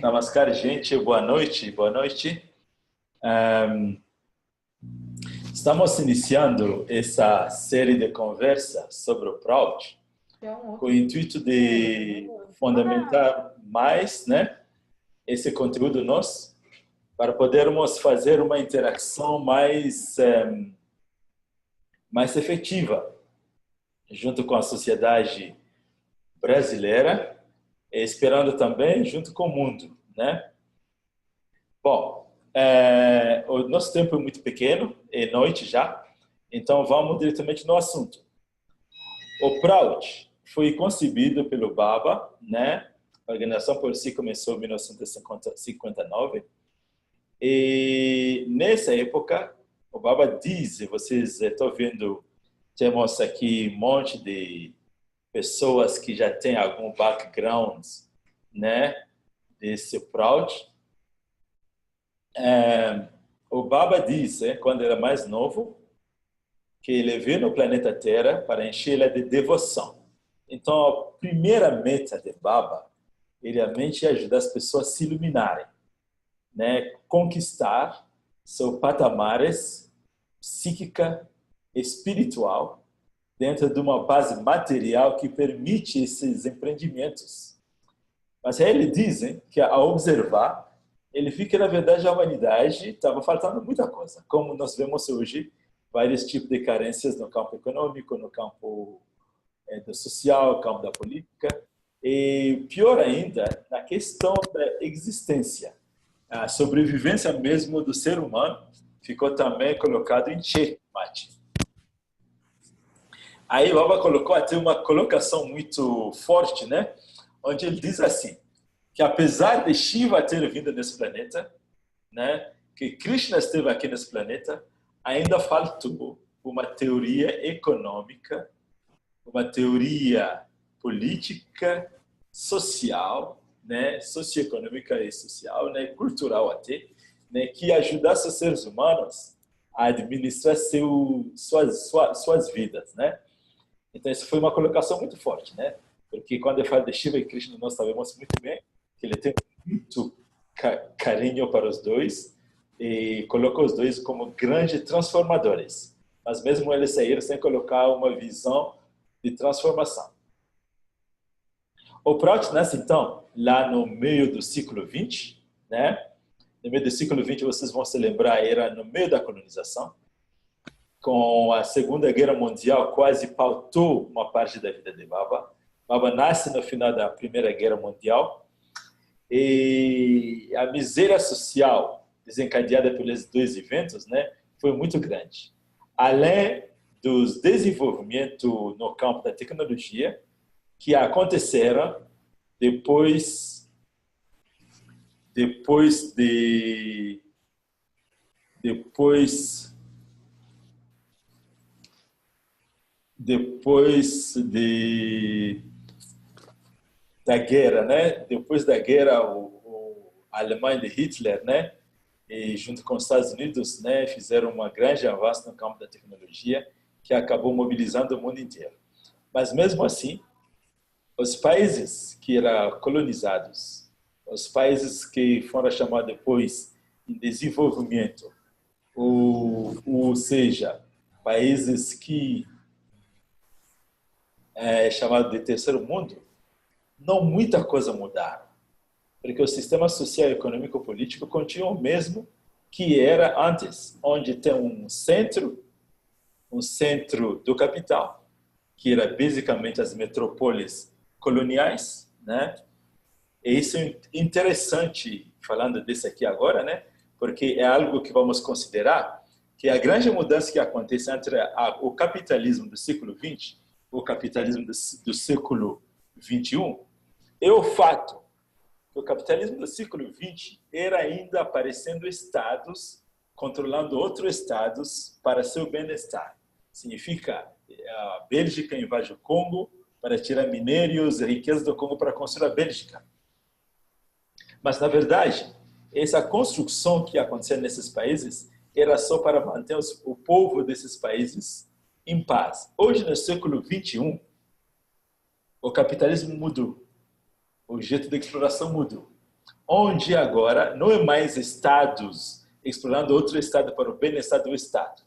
Namaskar, gente. Boa noite. Boa noite. Ahm, Estamos iniciando essa série de conversa sobre o Proud com o intuito de fundamentar mais, né, esse conteúdo nosso para podermos fazer uma interação mais efetiva junto com a sociedade brasileira, e esperando também junto com o mundo, né? Bom, o nosso tempo é muito pequeno, é noite já, então vamos diretamente no assunto. O Proud foi concebido pelo Baba, né? A organização por si começou em 1959, e nessa época o Baba diz, e vocês estão vendo, temos aqui um monte de pessoas que já têm algum background, né, desse Proud. O Baba diz, quando era mais novo, que ele veio no planeta Terra para enchê-la de devoção. Então, a primeira meta de Baba, ele realmente é ajudar as pessoas a se iluminarem, né, conquistar seus patamares psíquica, espiritual, dentro de uma base material que permite esses empreendimentos. Mas aí ele dizem que, ao observar, ele viu que, na verdade, a humanidade estava faltando muita coisa. Como nós vemos hoje, vários tipos de carências no campo econômico, no campo do social, no campo da política, e, pior ainda, na questão da existência. A sobrevivência mesmo do ser humano ficou também colocado em xeque-mate. Aí o Baba colocou até uma colocação muito forte, né? Onde ele diz assim, que apesar de Shiva ter vindo nesse planeta, né, que Krishna esteve aqui nesse planeta, ainda faltou uma teoria econômica, uma teoria política, social, né, socioeconômica e social, né, cultural até, né, que ajudasse os seres humanos a administrar suas vidas, né? Então, isso foi uma colocação muito forte, né? Porque quando eu falo de Shiva e Krishna, nós sabemos muito bem que ele tem muito carinho para os dois e coloca os dois como grandes transformadores. Mas mesmo eles saíram sem colocar uma visão de transformação. O Prout nasce, então, lá no meio do século XX, né? No meio do século XX, vocês vão se lembrar, era no meio da colonização, com a Segunda Guerra Mundial quase pautou uma parte da vida de Baba. Baba nasce no final da Primeira Guerra Mundial e a miséria social desencadeada pelos dois eventos, né, foi muito grande. Além dos desenvolvimentos no campo da tecnologia que aconteceram depois da guerra, né? Depois da guerra, a Alemanha de Hitler, né? E junto com os Estados Unidos, né, fizeram uma grande avanço no campo da tecnologia que acabou mobilizando o mundo inteiro. Mas mesmo assim, os países que eram colonizados, os países que foram chamados depois em desenvolvimento, ou seja, países que chamado de terceiro mundo, não muita coisa mudaram, porque o sistema social, econômico, político continua o mesmo que era antes, onde tem um centro do capital, que era basicamente as metrópoles coloniais, né? E isso é interessante falando desse aqui agora, né? Porque é algo que vamos considerar que a grande mudança que acontece entre o capitalismo do século XX o capitalismo do século XXI é o fato que o capitalismo do século XX era ainda aparecendo estados controlando outros estados para seu bem-estar. Significa a Bélgica invade o Congo para tirar minérios e riquezas do Congo para construir a Bélgica. Mas, na verdade, essa construção que acontecia nesses países era só para manter o povo desses países em paz. Hoje, no século XXI, o capitalismo mudou. O jeito de exploração mudou. onde agora não é mais estados explorando outro estado para o bem-estar do estado.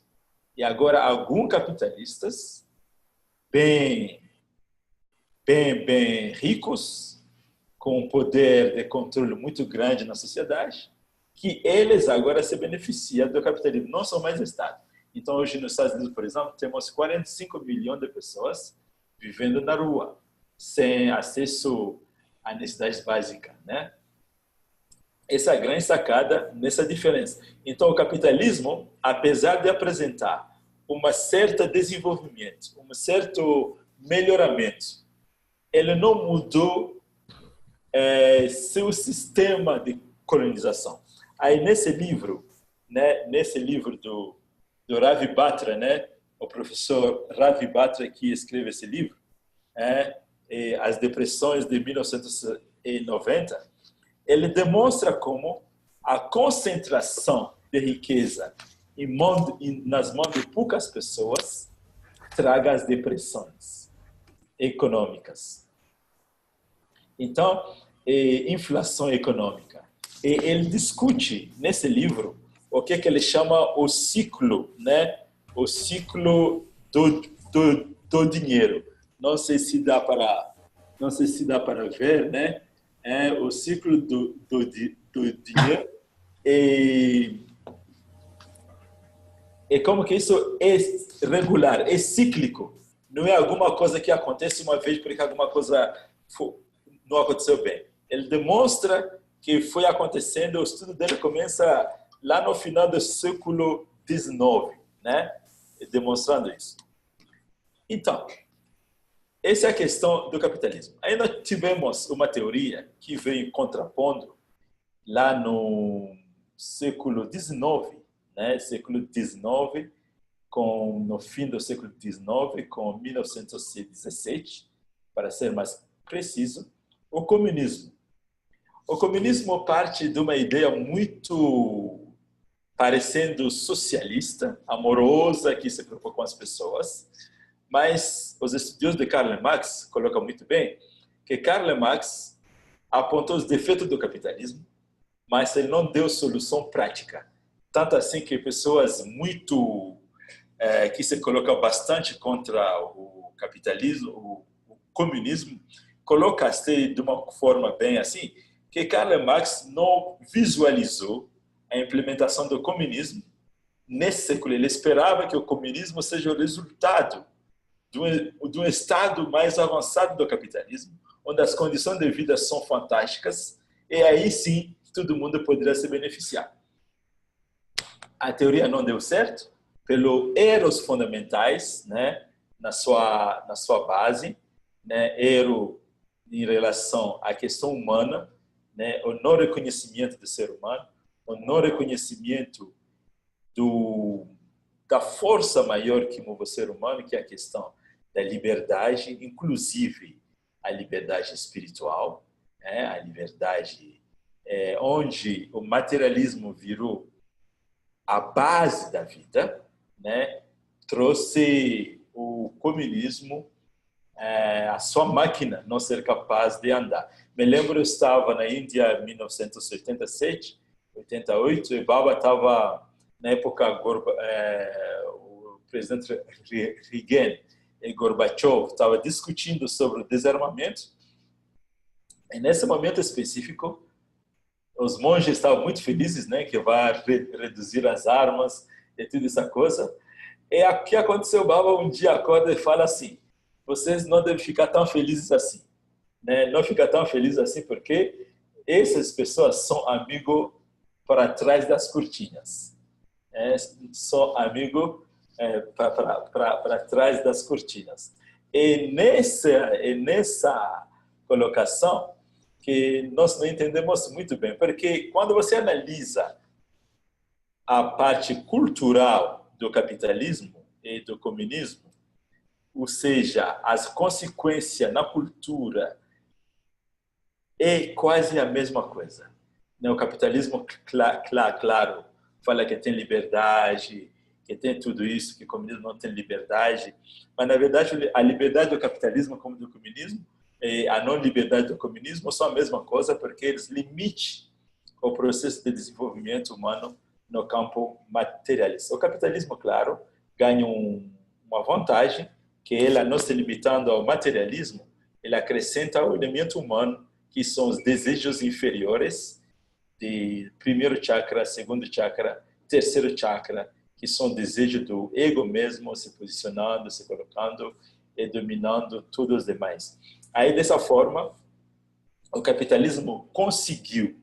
E agora alguns capitalistas bem ricos, com um poder de controle muito grande na sociedade, que eles agora se beneficiam do capitalismo, não são mais Estado. Então, hoje nos Estados Unidos, por exemplo, temos 45 milhões de pessoas vivendo na rua, sem acesso a necessidades básicas, né? Essa é a grande sacada nessa diferença. Então, o capitalismo, apesar de apresentar um certo desenvolvimento, um certo melhoramento, ele não mudou seu sistema de colonização. Aí nesse livro, né, do Ravi Batra, né, o professor Ravi Batra que escreve esse livro, As Depressões de 1990, ele demonstra como a concentração de riqueza nas mãos de poucas pessoas traga as depressões econômicas. Então, inflação econômica. E ele discute nesse livro o que ele chama o ciclo, né? O ciclo do dinheiro. Não sei se dá para ver, né? O ciclo do dinheiro e como que isso é regular, é cíclico. Não é alguma coisa que acontece uma vez porque alguma coisa não aconteceu bem. Ele demonstra que foi acontecendo, o estudo dele começa lá no final do século XIX, né? Demonstrando isso. Então, essa é a questão do capitalismo. Aí nós tivemos uma teoria que veio contrapondo lá no século XIX, né? Século XIX, no fim do século XIX, com 1917, para ser mais preciso, o comunismo. O comunismo parte de uma ideia muito parecendo socialista, amorosa, que se preocupa com as pessoas, mas os estudiosos de Karl Marx colocam muito bem que Karl Marx apontou os defeitos do capitalismo, mas ele não deu solução prática. Tanto assim que pessoas que se colocam bastante contra o capitalismo, o comunismo, colocam-se de uma forma bem assim, que Karl Marx não visualizou a implementação do comunismo nesse século. Ele esperava que o comunismo seja o resultado de um estado mais avançado do capitalismo, onde as condições de vida são fantásticas, e aí sim todo mundo poderia se beneficiar. A teoria não deu certo, pelos erros fundamentais, né, na sua base, né, erro em relação à questão humana, né, o não reconhecimento do ser humano, o não reconhecimento da força maior que move o ser humano, que é a questão da liberdade, inclusive a liberdade espiritual, né, a liberdade onde o materialismo virou a base da vida, né, trouxe o comunismo a sua máquina não ser capaz de andar. Me lembro, eu estava na Índia em 1987, 88, e Baba estava, na época, o presidente Reagan e Gorbachev estava discutindo sobre o desarmamento, e nesse momento específico, os monges estavam muito felizes, né, que vai reduzir as armas e tudo essa coisa. E o que aconteceu? Baba um dia acorda e fala assim: vocês não devem ficar tão felizes assim, né? Não ficar tão felizes assim porque essas pessoas são amigos para trás das cortinas, são amigos para trás das cortinas. E nessa colocação que nós não entendemos muito bem, porque quando você analisa a parte cultural do capitalismo e do comunismo, ou seja, as consequências na cultura, é quase a mesma coisa. O capitalismo, claro, fala que tem liberdade, que tem tudo isso, que o comunismo não tem liberdade, mas, na verdade, a liberdade do capitalismo como do comunismo e a não liberdade do comunismo são a mesma coisa, porque eles limitam o processo de desenvolvimento humano no campo materialista. O capitalismo, claro, ganha uma vantagem, que ela, não se limitando ao materialismo, ele acrescenta o elemento humano, que são os desejos inferiores, de primeiro chakra, segundo chakra, terceiro chakra, que são desejos do ego mesmo, se posicionando, se colocando e dominando todos os demais. Aí, dessa forma, o capitalismo conseguiu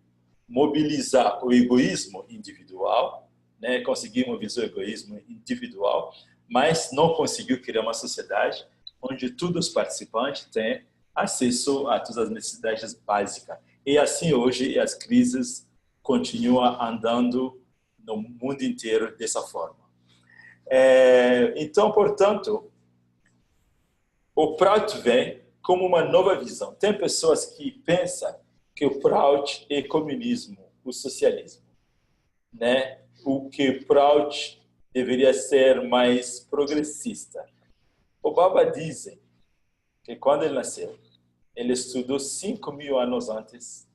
mobilizar o egoísmo individual, né? Conseguiu mobilizar o egoísmo individual, mas não conseguiu criar uma sociedade onde todos os participantes têm acesso a todas as necessidades básicas. E assim, hoje, as crises continuam andando no mundo inteiro dessa forma. Então, portanto, o Prout vem como uma nova visão. Tem pessoas que pensam que o Prout é comunismo, o socialismo, né? O que Prout deveria ser mais progressista. O Baba diz que quando ele nasceu, ele estudou 5.000 anos antes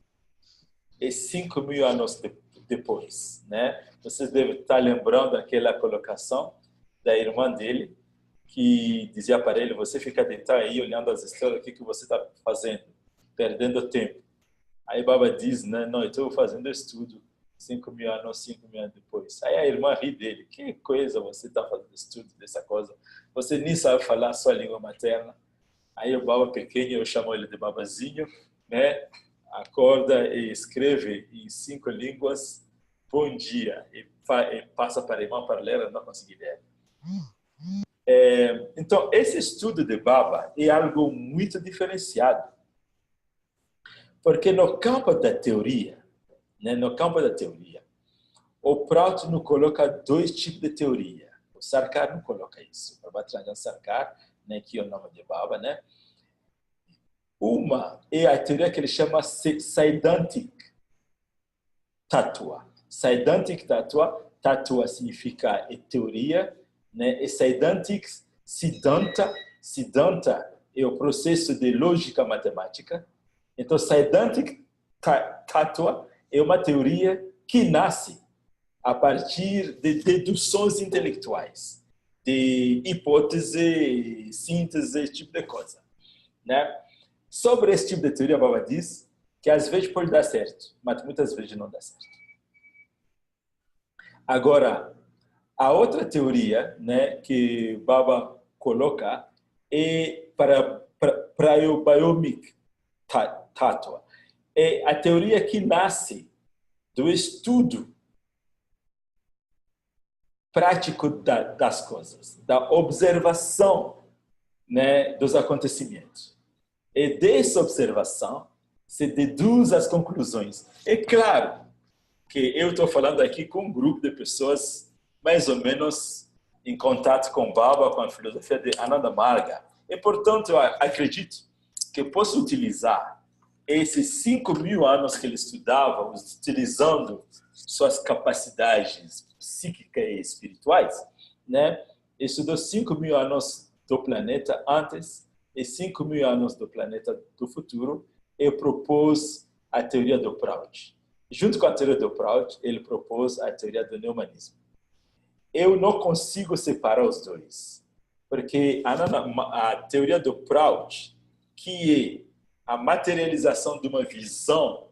e 5.000 anos depois, né? Vocês devem estar lembrando daquela colocação da irmã dele, que dizia para ele: você fica deitado aí olhando as estrelas, o que você está fazendo? Perdendo tempo. Aí Baba diz: não, eu estou fazendo estudo 5.000 anos, 5.000 anos depois. Aí a irmã ri dele: que coisa você está fazendo estudo dessa coisa? Você nem sabe falar sua língua materna. Aí o Baba pequeno, eu chamo ele de Babazinho, né? Acorda e escreve em 5 línguas: bom dia, e passa para a irmã para ler, ela não consegue ler. Então, esse estudo de Baba é algo muito diferenciado, porque no campo da teoria, né, o Prout não coloca 2 tipos de teoria. O Sarkar não coloca isso. O Baba Sarkar, né, que é o nome de Baba, né? Uma é a teoria que ele chama Saidantic Tattva. Saidantic Tattva, Tattva significa teoria, né? E Saidantic Siddhanta, Siddhanta é o processo de lógica matemática. Então, Saidantic Tattva é uma teoria que nasce a partir de deduções intelectuais, de hipótese, síntese, esse tipo de coisa, né? Sobre esse tipo de teoria, a Baba diz que às vezes pode dar certo, mas muitas vezes não dá certo. Agora, a outra teoria, né, que Baba coloca é para o Biomic Tattva. É a teoria que nasce do estudo prático das coisas, da observação, né, dos acontecimentos. E dessa observação se deduz as conclusões. É claro que eu estou falando aqui com um grupo de pessoas mais ou menos em contato com Baba, com a filosofia de Ananda Marga. E, portanto, eu acredito que eu posso utilizar esses 5.000 anos que ele estudava, utilizando suas capacidades psíquicas e espirituais, né? Ele estudou 5.000 anos do planeta antes e 5.000 anos do planeta do futuro, e propôs a teoria do Prout. Junto com a teoria do Prout, ele propôs a teoria do neumanismo. Eu não consigo separar os dois, porque a teoria do Prout, que é a materialização de uma visão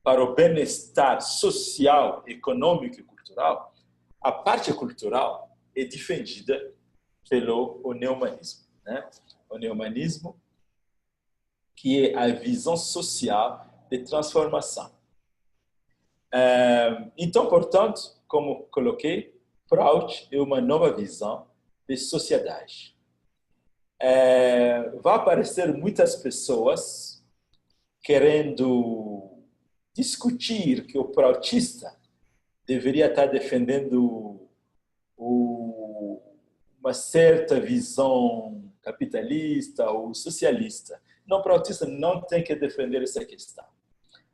para o bem-estar social, econômico e cultural, a parte cultural é defendida pelo neumanismo, né? O neumanismo, que é a visão social de transformação. Então, portanto, como coloquei, Prout é uma nova visão de sociedade. Vai aparecer muitas pessoas querendo discutir que o proutista deveria estar defendendo uma certa visão capitalista ou socialista. Não, o proutista não tem que defender essa questão.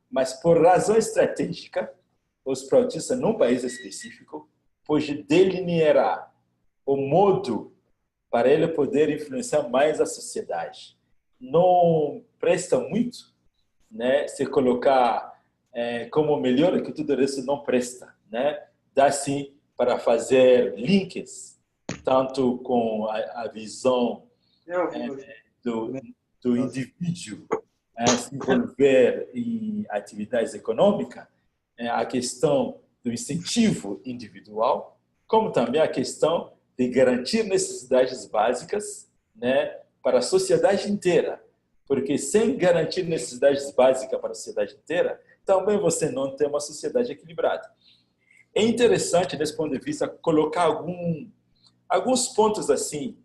Mas, por razão estratégica, os proutistas, num país específico, podem delinear o modo para ele poder influenciar mais a sociedade. Não presta muito, né, se colocar como melhor que tudo isso não presta, né? Dá sim para fazer links tanto com a visão do, do indivíduo se envolver em atividades econômicas, a questão do incentivo individual, como também a questão de garantir necessidades básicas, né, para a sociedade inteira. Porque sem garantir necessidades básicas para a sociedade inteira, também você não tem uma sociedade equilibrada. É interessante, nesse ponto de vista, colocar alguns pontos assim,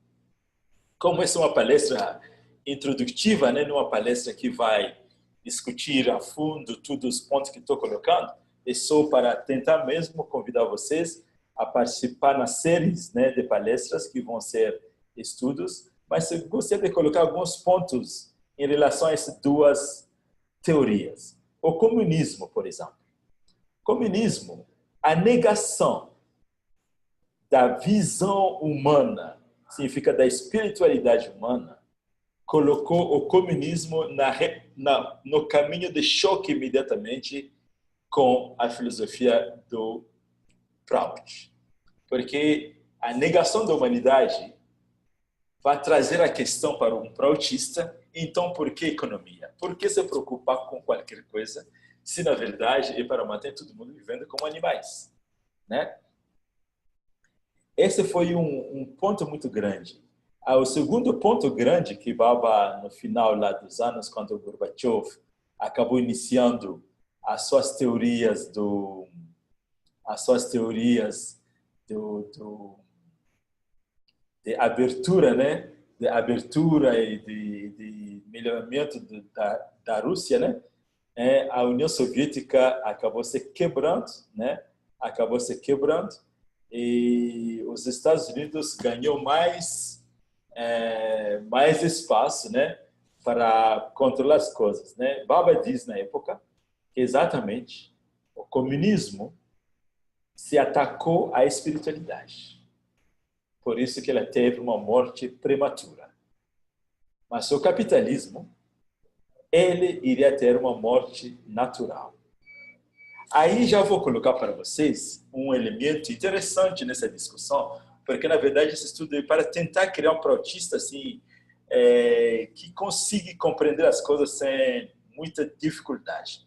como essa é uma palestra introdutiva, né, numa palestra que vai discutir a fundo todos os pontos que estou colocando, é só para tentar mesmo convidar vocês a participar nas séries, né, de palestras que vão ser estudos, mas eu gostaria de colocar alguns pontos em relação a essas duas teorias. O comunismo, por exemplo. Comunismo, a negação da visão humana, significa da espiritualidade humana, colocou o comunismo no caminho de choque imediatamente com a filosofia do Proust. Porque a negação da humanidade vai trazer a questão para um proutista, então por que economia? Por que se preocupar com qualquer coisa, se na verdade é para manter todo mundo vivendo como animais, né? Esse foi um ponto muito grande. O segundo ponto grande que Baba, no final lá dos anos, quando o Gorbachev acabou iniciando as suas teorias de abertura, né? De abertura e de melhoramento da Rússia, né? A União Soviética acabou se quebrando, né? Acabou se quebrando e os Estados Unidos ganhou mais espaço, né? Para controlar as coisas, né? Baba diz na época que exatamente o comunismo se atacou à espiritualidade. Por isso que ela teve uma morte prematura. Mas o capitalismo, ele iria ter uma morte natural. Aí já vou colocar para vocês um elemento interessante nessa discussão, porque na verdade esse estudo é para tentar criar um proutista assim, que consiga compreender as coisas sem muita dificuldade.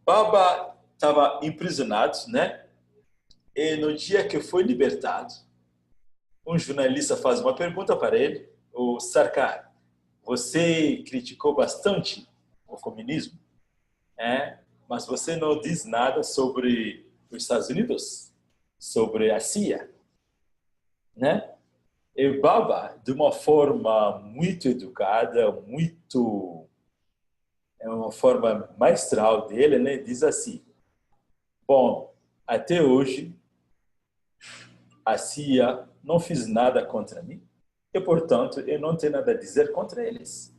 Baba estava aprisionado, né? E no dia que foi libertado, um jornalista faz uma pergunta para ele, o Sarkar, você criticou bastante o comunismo, mas você não diz nada sobre os Estados Unidos, sobre a CIA, né? E Baba, de uma forma muito educada, uma forma maestral dele, né, diz assim: bom, até hoje a CIA não fez nada contra mim e, portanto, eu não tenho nada a dizer contra eles,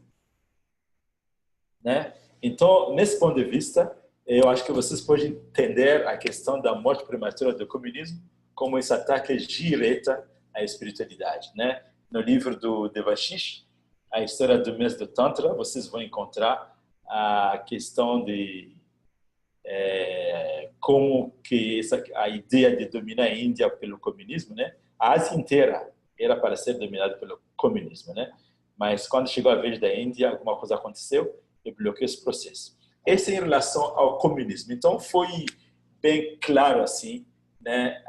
né? Então, nesse ponto de vista, eu acho que vocês podem entender a questão da morte prematura do comunismo como esse ataque direto à espiritualidade, né? No livro do Devashish, a história do mês do Tantra, vocês vão encontrar a questão de como que a ideia de dominar a Índia pelo comunismo, né? A Ásia inteira era para ser dominada pelo comunismo, né? Mas quando chegou a vez da Índia, alguma coisa aconteceu e bloqueou esse processo. Esse em relação ao comunismo. Então foi bem claro assim, né?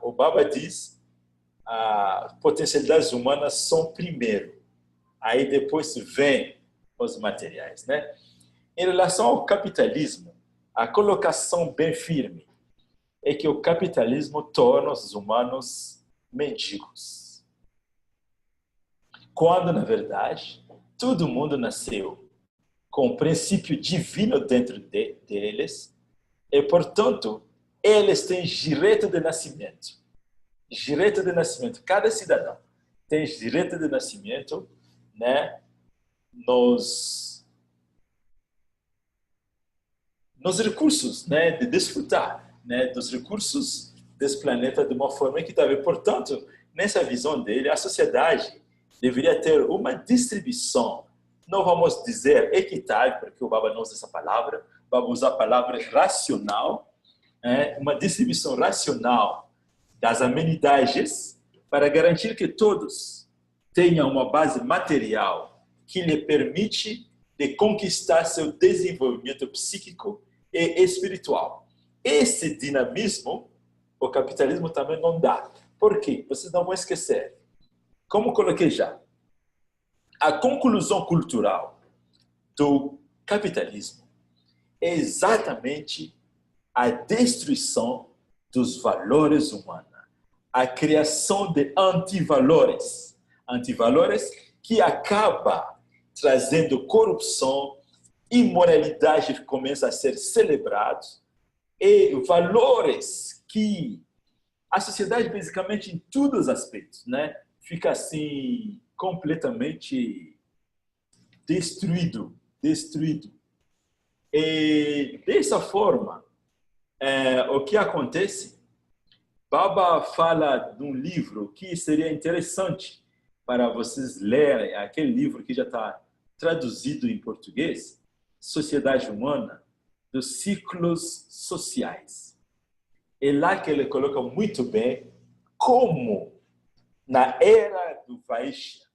O Baba diz as potencialidades humanas são primeiro, aí depois vem os materiais, né? Em relação ao capitalismo, a colocação bem firme é que o capitalismo torna os humanos mendigos. Quando, na verdade, todo mundo nasceu com o princípio divino dentro deles e, portanto, eles têm direito de nascimento. Direito de nascimento. Cada cidadão tem direito de nascimento, né, nos recursos, né, de desfrutar, né, dos recursos desse planeta de uma forma equitável. Portanto, nessa visão dele, a sociedade deveria ter uma distribuição não vamos dizer equitável, porque o Baba não usa essa palavra, vamos usar a palavra racional, uma distribuição racional das amenidades para garantir que todos tenham uma base material que lhe permite de conquistar seu desenvolvimento psíquico e espiritual. Esse dinamismo, o capitalismo também não dá. Por quê? Vocês não vão esquecer. Como coloquei já, a conclusão cultural do capitalismo é exatamente a destruição dos valores humanos, a criação de antivalores, antivalores que acaba trazendo corrupção, imoralidade que começa a ser celebrados e valores que a sociedade basicamente em todos os aspectos, né, fica assim completamente destruído. E dessa forma, o que acontece? Baba fala de um livro que seria interessante para vocês lerem, aquele livro que já está traduzido em português, Sociedade Humana, dos Ciclos Sociais. É lá que ele coloca muito bem como, na era do Vaishya,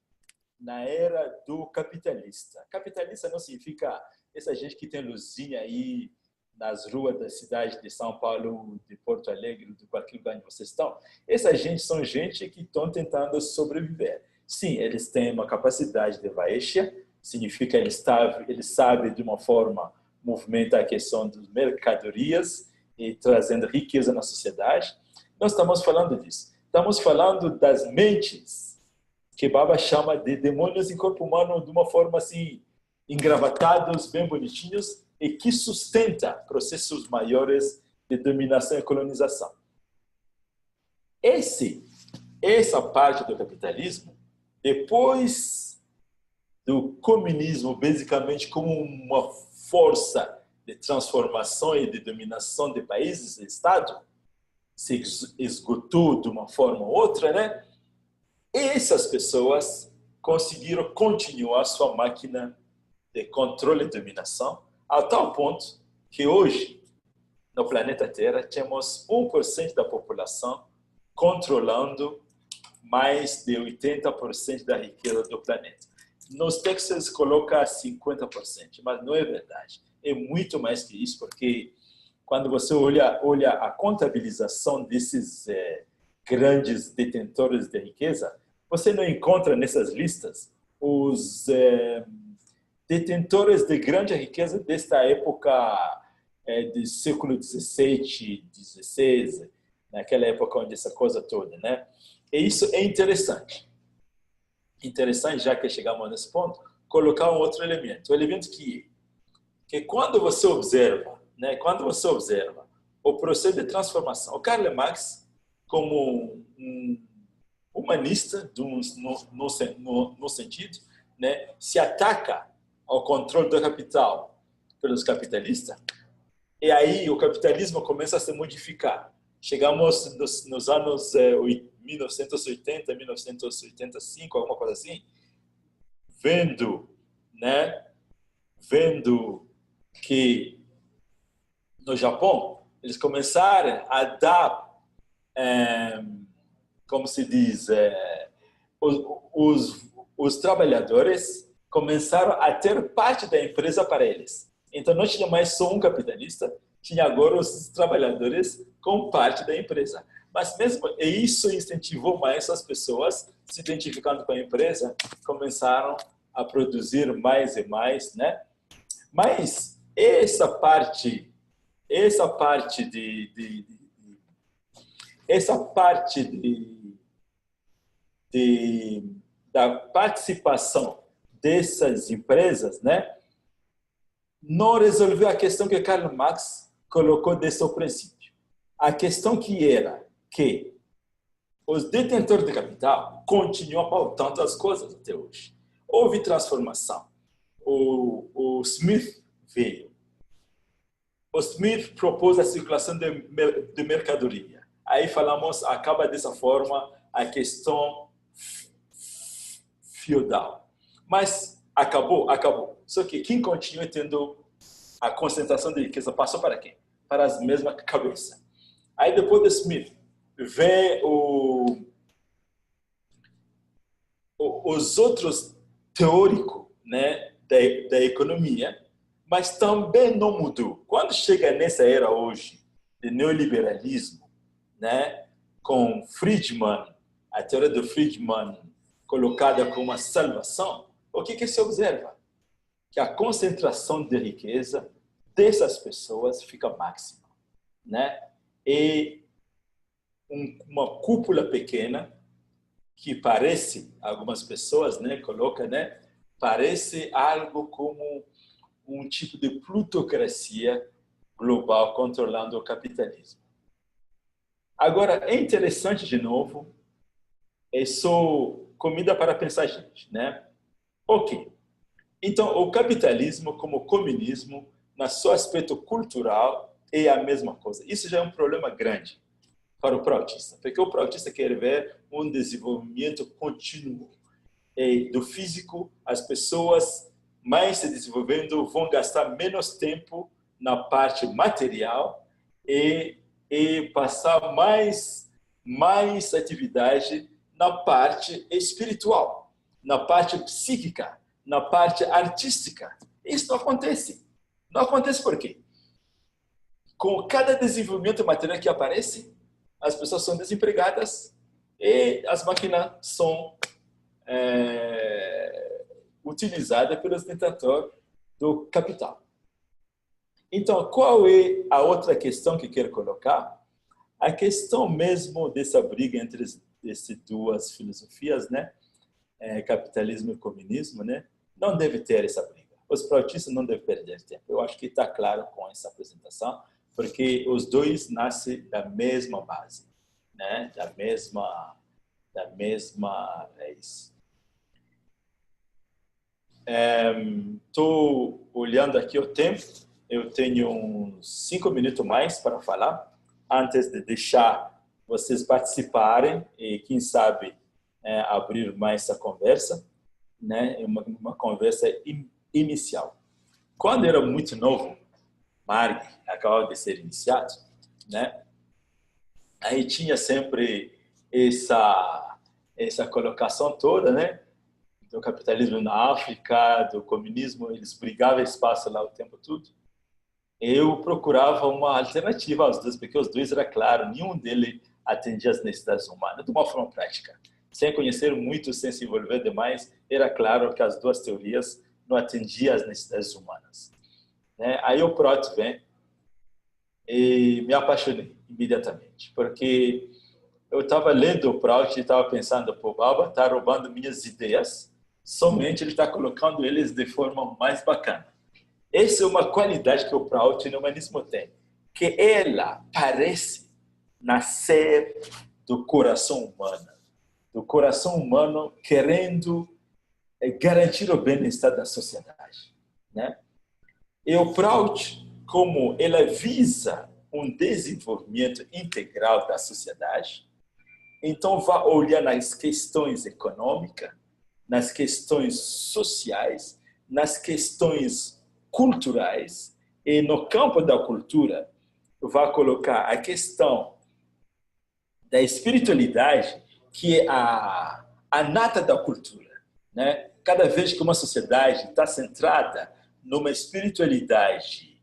na era do capitalista. Capitalista não significa essa gente que tem luzinha aí nas ruas da cidade de São Paulo, de Porto Alegre, de qualquer lugar onde vocês estão. Essa gente são gente que estão tentando sobreviver. Sim, eles têm uma capacidade de Vaishya, significa eles sabem de uma forma movimentar a questão das mercadorias e trazendo riqueza na sociedade. Nós estamos falando disso. Estamos falando das mentes que Baba chama de demônios em corpo humano de uma forma assim, engravatados, bem bonitinhos, e que sustenta processos maiores de dominação e colonização. Essa parte do capitalismo, depois do comunismo, basicamente como uma força de transformação e de dominação de países e Estado, se esgotou de uma forma ou outra, né? Essas pessoas conseguiram continuar sua máquina de controle e dominação, a tal ponto que hoje, no planeta Terra, temos 1% da população controlando mais de 80% da riqueza do planeta. Nos textos coloca 50%, mas não é verdade. É muito mais que isso, porque quando você olha a contabilização desses grandes detentores de riqueza, você não encontra nessas listas os detentores de grande riqueza desta época do século XVII, XVI, naquela época onde essa coisa toda, né? E isso é interessante. Interessante, já que chegamos nesse ponto, colocar um outro elemento. O elemento que quando você observa, né? Quando você observa o processo de transformação, o Karl Marx, como um humanista, no sentido, né? Se ataca ao controle do capital pelos capitalistas, e aí o capitalismo começa a se modificar. Chegamos nos anos 1980, 1985, alguma coisa assim, vendo que no Japão eles começaram a dar, como se diz, os trabalhadores começaram a ter parte da empresa para eles. Então, não tinha mais só um capitalista, tinha agora os trabalhadores com parte da empresa. Mas mesmo isso incentivou mais as pessoas, se identificando com a empresa, começaram a produzir mais e mais, né? Mas essa parte da participação dessas empresas, né, não resolveu a questão que Karl Marx colocou desde o princípio. A questão que era que os detentores de capital continuam pautando as coisas até hoje. Houve transformação. O Smith veio. O Smith propôs a circulação de mercadoria. Aí falamos, acaba dessa forma a questão feudal. Mas Acabou. Só que quem continua tendo a concentração de riqueza passou para quem? Para as mesmas cabeças. Aí depois de Smith, vem os outros teóricos, né, da economia, mas também não mudou. Quando chega nessa era hoje de neoliberalismo, né, com Friedman, a teoria do Friedman colocada como uma salvação, o que se observa? Que a concentração de riqueza dessas pessoas fica máxima, né? E uma cúpula pequena que parece, algumas pessoas, né, coloca, né, parece algo como um tipo de plutocracia global controlando o capitalismo. Agora, é interessante, de novo, é só comida para pensar, gente, né? Ok. Então, o capitalismo, como o comunismo, no seu aspecto cultural, é a mesma coisa. Isso já é um problema grande para o proutista, porque o proutista quer ver um desenvolvimento contínuo do físico. As pessoas mais se desenvolvendo vão gastar menos tempo na parte material e passar mais atividade na parte espiritual, na parte psíquica, na parte artística. Isso não acontece. Não acontece por quê? Com cada desenvolvimento material que aparece, as pessoas são desempregadas e as máquinas são utilizadas pelos detentores do capital. Então, qual é a outra questão que quero colocar? A questão mesmo dessa briga entre essas duas filosofias, né? Capitalismo e comunismo, né? Não deve ter essa briga. Os prautistas não devem perder tempo. Eu acho que está claro com essa apresentação, porque os dois nascem da mesma base, né? Da mesma raiz. Estou olhando aqui o tempo. Eu tenho uns 5 minutos mais para falar, antes de deixar vocês participarem e, quem sabe, abrir mais essa conversa, né? Uma conversa inicial. Quando eu era muito novo, Marg acabava de ser iniciado, né? Aí tinha sempre essa colocação toda, né? Do capitalismo na África, do comunismo, eles brigavam espaço lá o tempo todo. Eu procurava uma alternativa aos dois, porque os dois, era claro, nenhum deles atendia às necessidades humanas, de uma forma prática. Sem conhecer muito, sem se envolver demais, era claro que as duas teorias não atendiam às necessidades humanas. Né? Aí o Prout vem e me apaixonei imediatamente, porque eu estava lendo o Prout e estava pensando, pô, Baba está roubando minhas ideias, somente ele está colocando eles de forma mais bacana. Essa é uma qualidade que o Prout no humanismo tem, que ela parece nascer do coração humano querendo garantir o bem-estar da sociedade, né? E o Prout, como ela visa um desenvolvimento integral da sociedade, então vai olhar nas questões econômicas, nas questões sociais, nas questões culturais, e no campo da cultura vai colocar a questão da espiritualidade, que é a nata da cultura, né? Cada vez que uma sociedade está centrada numa espiritualidade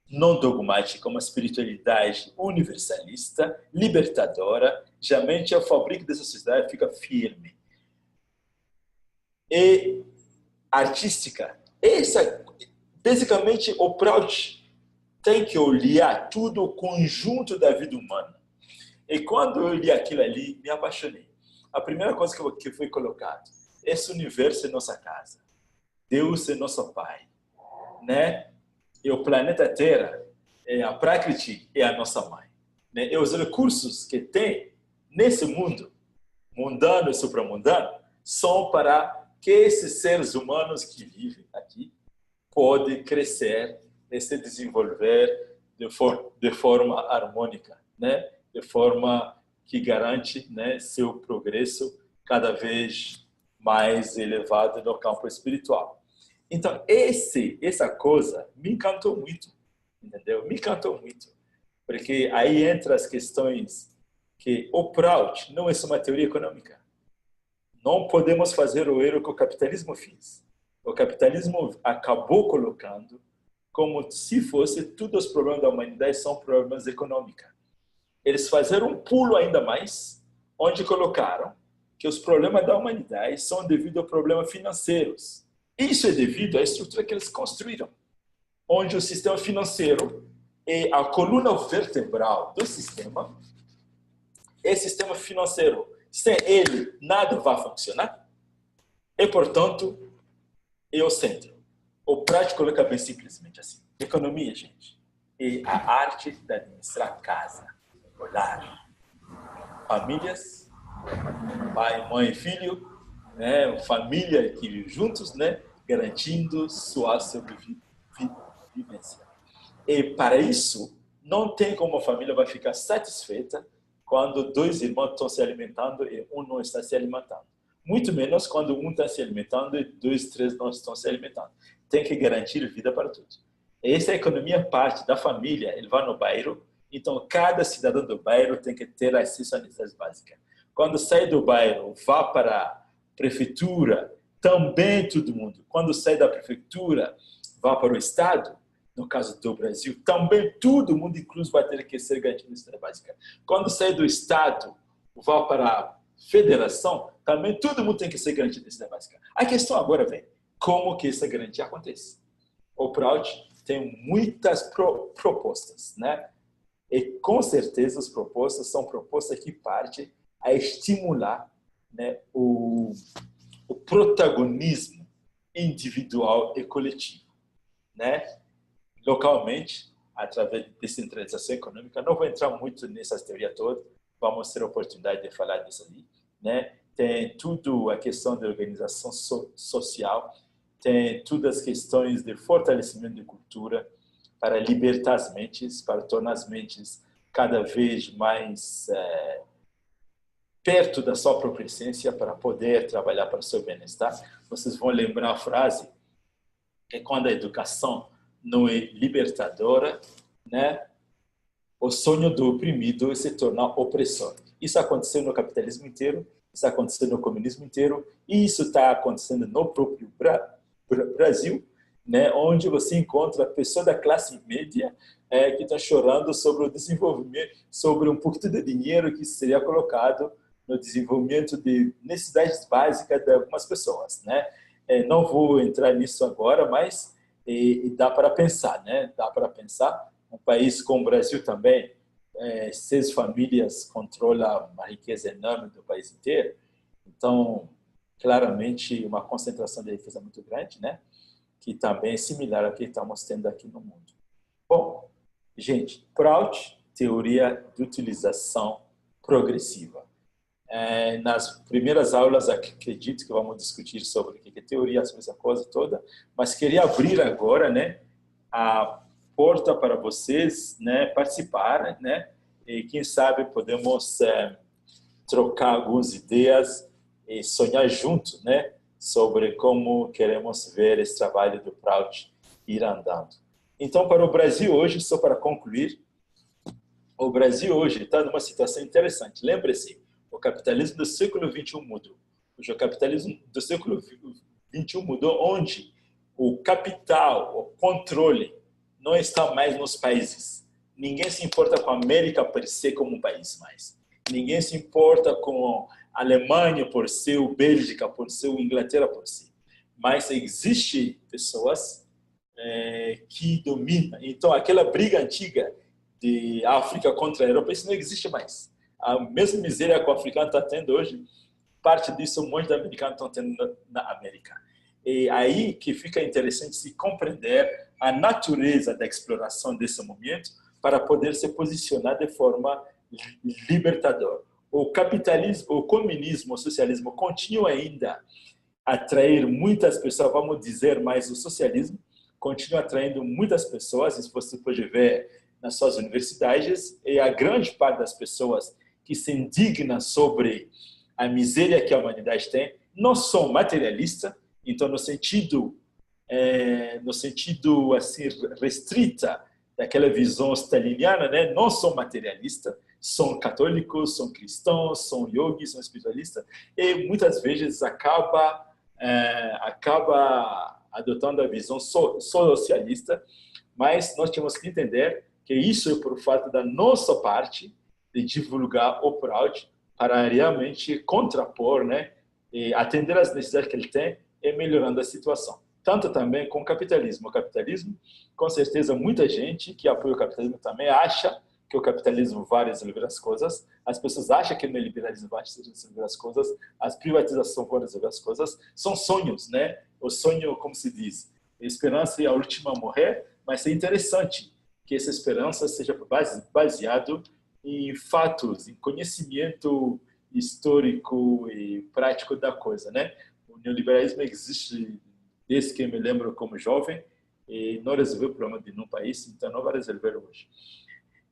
não dogmática, uma espiritualidade universalista, libertadora, geralmente a fábrica dessa sociedade fica firme. E artística, basicamente o Prout tem que olhar tudo o conjunto da vida humana. E quando eu li aquilo ali, me apaixonei. A primeira coisa que foi colocado: esse universo é nossa casa, Deus é nosso Pai, né? E o planeta Terra, a Prakriti é a nossa mãe, né? E os recursos que tem nesse mundo, mundano e supramundano, são para que esses seres humanos que vivem aqui podem crescer e se desenvolver de forma harmônica, né? De forma que garante, né, seu progresso cada vez mais elevado no campo espiritual. Então, essa coisa me encantou muito, entendeu? Me encantou muito. Porque aí entra as questões que o Prout não é só uma teoria econômica. Não podemos fazer o erro que o capitalismo fez. O capitalismo acabou colocando como se fosse todos os problemas da humanidade são problemas econômicos. Eles fizeram um pulo ainda mais, onde colocaram que os problemas da humanidade são devido a problemas financeiros. Isso é devido à estrutura que eles construíram, onde o sistema financeiro é a coluna vertebral do sistema. Esse sistema financeiro, sem ele, nada vai funcionar. E, portanto, é o centro. O prático coloca bem simplesmente assim. Economia, gente, é a arte de administrar casa, lar, famílias, pai, mãe, filho, né, família que vive juntos, né, garantindo sua sobrevivência. E para isso, não tem como a família vai ficar satisfeita quando dois irmãos estão se alimentando e um não está se alimentando. Muito menos quando um está se alimentando e dois, três não estão se alimentando. Tem que garantir vida para todos. Essa economia parte da família, ele vai no bairro, então cada cidadão do bairro tem que ter acesso a necessidades básicas. Quando sai do bairro, vá para a prefeitura, também todo mundo. Quando sai da prefeitura, vá para o estado, no caso do Brasil, também todo mundo, incluso, vai ter que ser garantido necessidade básica. Quando sai do estado, vá para a federação, também todo mundo tem que ser garantido necessidade básica. A questão agora vem, como que essa garantia acontece? O Prout tem muitas propostas, né? E com certeza as propostas são propostas que partem a estimular, né, o protagonismo individual e coletivo, né? Localmente, através de descentralização econômica. Não vou entrar muito nessas teorias todas, vamos ter a oportunidade de falar disso ali, né? Tem tudo a questão de organização social, tem todas as questões de fortalecimento de cultura para libertar as mentes, para tornar as mentes cada vez mais perto da sua própria essência, para poder trabalhar para o seu bem-estar. Vocês vão lembrar a frase que quando a educação não é libertadora, né, o sonho do oprimido é se tornar opressor. Isso aconteceu no capitalismo inteiro, isso aconteceu no comunismo inteiro, e isso está acontecendo no próprio Brasil, né, onde você encontra pessoas da classe média que estão chorando sobre o desenvolvimento, sobre um pouquinho de dinheiro que seria colocado no desenvolvimento de necessidades básicas de algumas pessoas, né? Não vou entrar nisso agora, mas dá para pensar, né? Dá para pensar. Um país como o Brasil também, 6 famílias controlam uma riqueza enorme do país inteiro. Então, claramente, uma concentração de riqueza muito grande, né? Que também é similar ao que estamos tendo aqui no mundo. Bom, gente, Prout, teoria de utilização progressiva. Nas primeiras aulas, acredito que vamos discutir sobre o que é teoria, sobre essa coisa toda, mas queria abrir agora, né, a porta para vocês, né, participarem, né, e quem sabe podemos trocar algumas ideias e sonhar juntos, né, sobre como queremos ver esse trabalho do Prout ir andando. Então, para o Brasil hoje, só para concluir, o Brasil hoje está numa situação interessante. Lembre-se, o capitalismo do século XXI mudou. O capitalismo do século XXI mudou onde o capital, o controle, não está mais nos países. Ninguém se importa com a América por ser como um país mais. Ninguém se importa com a Alemanha por ser, o Bélgica por ser, o Inglaterra por ser. Mas existe pessoas que dominam. Então, aquela briga antiga de África contra a Europa, isso não existe mais. A mesma miséria que o africano está tendo hoje, parte disso um monte de americanos estão tendo na América. E aí que fica interessante se compreender a natureza da exploração desse momento para poder se posicionar de forma libertadora. O capitalismo, o comunismo, o socialismo continuam ainda a atrair muitas pessoas, vamos dizer mais, o socialismo continua atraindo muitas pessoas, isso você pode ver nas suas universidades, e a grande parte das pessoas que se indignam sobre a miséria que a humanidade tem não são materialistas, então no sentido no sentido assim restrita daquela visão staliniana, né? Não são materialistas, são católicos, são cristãos, são yogis, são espiritualistas, e muitas vezes acaba adotando a visão socialista, mas nós temos que entender que isso é por fato da nossa parte de divulgar o Proud para realmente contrapor, né, e atender às necessidades que ele tem e melhorando a situação. Tanto também com o capitalismo. O capitalismo, com certeza, muita gente que apoia o capitalismo também acha que o capitalismo vai resolver as coisas, as pessoas acham que o neoliberalismo vai resolver as coisas, as privatizações vão resolver as coisas, são sonhos, né? O sonho, como se diz, a esperança é a última a morrer, mas é interessante que essa esperança seja baseado em fatos, em conhecimento histórico e prático da coisa, né? O neoliberalismo existe desde que eu me lembro como jovem e não resolveu o problema de nenhum país, então não vai resolver hoje.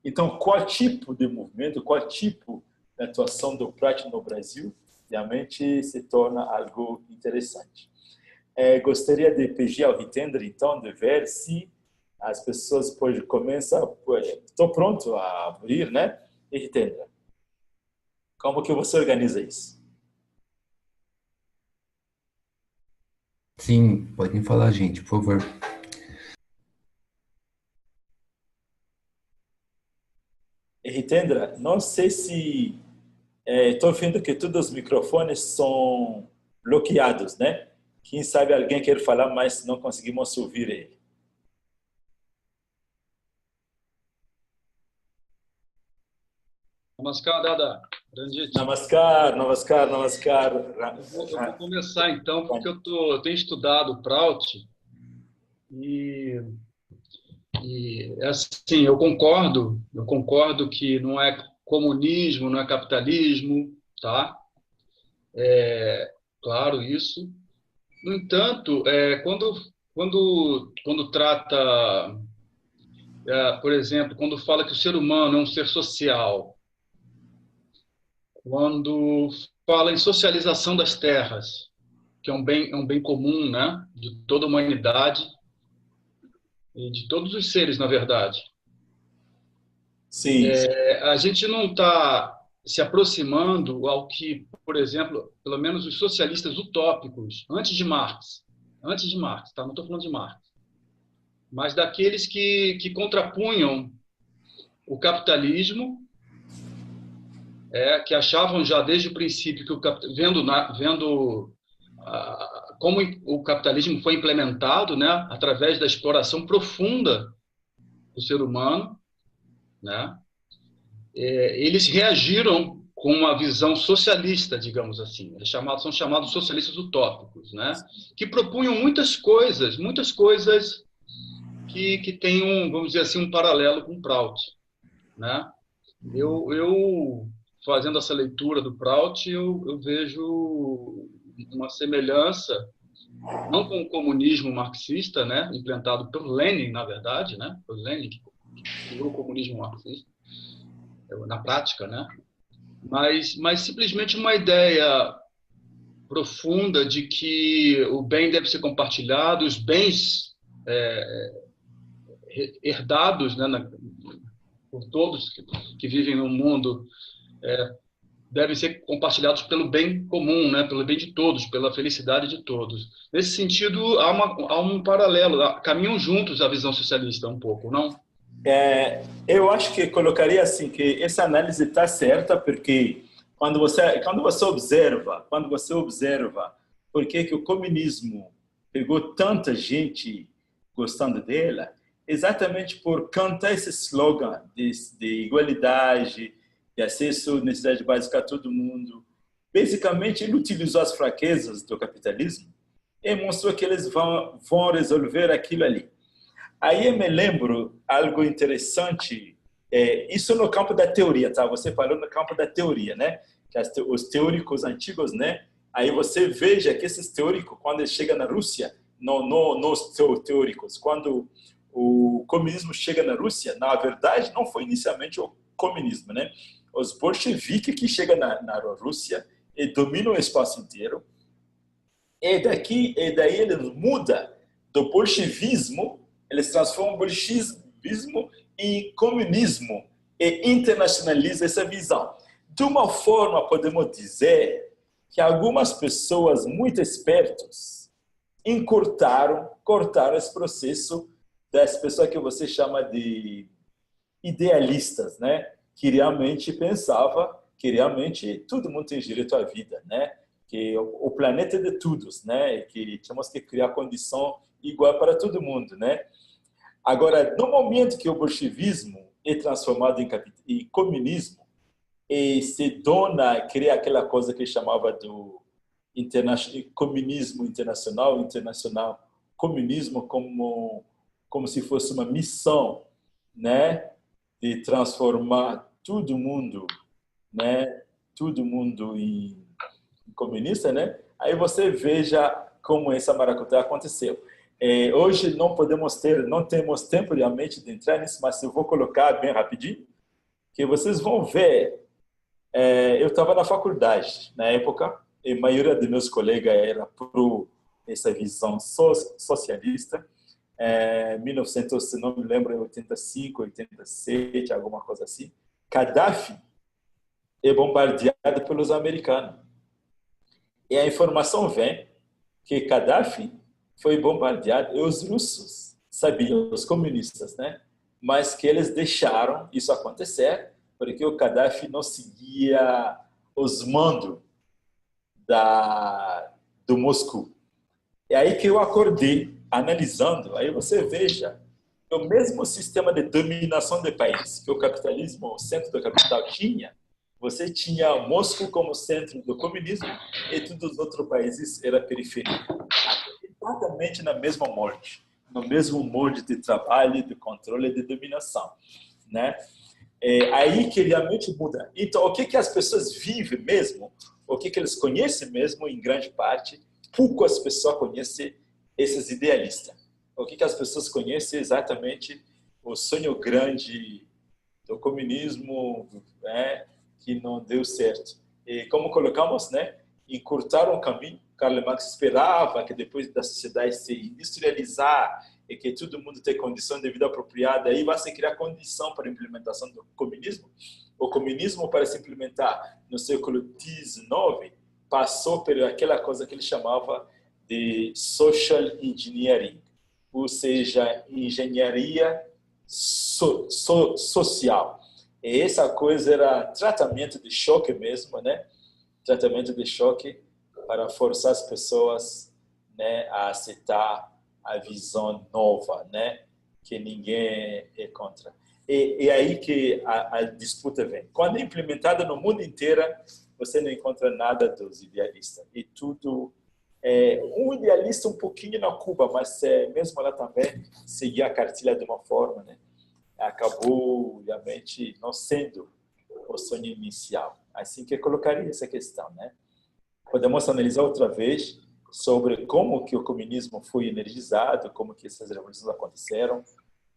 Então, qual tipo de movimento, qual tipo de atuação do Proud no Brasil realmente se torna algo interessante. Gostaria de pedir ao Hitendra, então, de ver se as pessoas podem começar. Estou pronto a abrir, né? E Hitendra, como que você organiza isso? Sim, podem falar, gente, por favor. E Hitendra, não sei se estou vendo que todos os microfones são bloqueados, né? Quem sabe alguém quer falar, mas não conseguimos ouvir ele. Namaskar, Dada. Ranjit. Namaskar, namaskar, namaskar. Eu vou começar então, porque eu tenho estudado o Prout e assim, eu concordo que não é comunismo, não é capitalismo, tá? Claro isso. No entanto, quando trata, por exemplo, quando fala que o ser humano é um ser social, quando fala em socialização das terras, que é um bem comum, né, de toda a humanidade e de todos os seres, na verdade. Sim, A gente não está se aproximando ao que, por exemplo, pelo menos os socialistas utópicos, antes de Marx, tá? Não estou falando de Marx, mas daqueles que contrapunham o capitalismo, que achavam já desde o princípio que vendo como o capitalismo foi implementado, né, através da exploração profunda do ser humano, né, eles reagiram com uma visão socialista, digamos assim. Eles são chamados socialistas utópicos, né, que propunham muitas coisas que têm vamos dizer assim, um paralelo com o Prout, né? Eu fazendo essa leitura do Prout, eu vejo uma semelhança, não com o comunismo marxista, né, implantado por Lenin, na verdade, né, por Lenin que criou o comunismo marxista na prática, né, mas simplesmente uma ideia profunda de que o bem deve ser compartilhado, os bens herdados, né, por todos que vivem no mundo devem ser compartilhados pelo bem comum, né? Pelo bem de todos, pela felicidade de todos. Nesse sentido, há um paralelo, caminham juntos a visão socialista um pouco, não? eu acho que colocaria assim que essa análise está certa porque quando você observa por que o comunismo pegou tanta gente gostando dela, exatamente por cantar esse slogan de igualdade, de acesso à necessidade básica a todo mundo. Basicamente, ele utilizou as fraquezas do capitalismo e mostrou que eles vão resolver aquilo ali. Aí eu me lembro algo interessante, isso no campo da teoria, tá? Você falou no campo da teoria, né? Que os teóricos antigos, né? Aí você veja que esses teóricos, quando eles chegam na Rússia, nos teóricos, quando o comunismo chega na Rússia, na verdade, não foi inicialmente o comunismo, né? Os bolcheviques que chegam na Rússia e dominam o espaço inteiro, e daí eles mudam do bolchevismo, eles transformam o bolchevismo em comunismo e internacionalizam essa visão. De uma forma, podemos dizer que algumas pessoas muito espertas cortaram esse processo das pessoas que você chama de idealistas, né? Que realmente pensava que realmente todo mundo tem direito à vida, né? Que o planeta é de todos, né? E que temos que criar condição igual para todo mundo, né? Agora, no momento que o bolchevismo é transformado em comunismo e se cria aquela coisa que chamava do comunismo internacional, comunismo como se fosse uma missão, né? De transformar todo mundo, né? Todo mundo em comunista, né? Aí você veja como essa maracutaia aconteceu. Hoje não temos tempo realmente de entrar nisso, mas eu vou colocar bem rapidinho, que vocês vão ver. Eu estava na faculdade na época, e a maioria dos meus colegas era por essa visão socialista. 1900, se não me lembro, 85, 87, alguma coisa assim. Gaddafi é bombardeado pelos americanos. E a informação vem que Gaddafi foi bombardeado e os russos sabiam, os comunistas, né? Mas que eles deixaram isso acontecer porque o Gaddafi não seguia os mandos do Moscou. É aí que eu acordei, analisando, aí você veja, o mesmo sistema de dominação do país que o capitalismo, o centro do capital tinha, você tinha Moscou como centro do comunismo e todos os outros países eram periferia. Exatamente na mesma molde, no mesmo molde de trabalho, de controle e de dominação, né? Aí que realmente muda. Então, o que as pessoas vivem mesmo, o que eles conhecem mesmo, em grande parte, pouco as pessoas conhecem esses idealistas. O que as pessoas conhecem exatamente o sonho grande do comunismo, né, que não deu certo. E como colocamos, né, encurtaram o caminho. Karl Marx esperava que depois da sociedade se industrializar e que todo mundo tenha condição de vida apropriada, aí vai se criar condição para a implementação do comunismo. O comunismo, para se implementar no século XIX, passou por aquela coisa que ele chamava de social engineering, ou seja, engenharia social. E essa coisa era tratamento de choque mesmo, né? Tratamento de choque para forçar as pessoas, né, a aceitar a visão nova, né, que ninguém é contra. E aí que a disputa vem. Quando é implementada no mundo inteiro, você não encontra nada dos idealistas. E tudo um idealista um pouquinho na Cuba, mas mesmo lá também seguia a cartilha de uma forma, né? Acabou realmente não sendo o sonho inicial. Assim que eu colocaria essa questão, né? Podemos analisar outra vez sobre como que o comunismo foi energizado, como que essas revoluções aconteceram.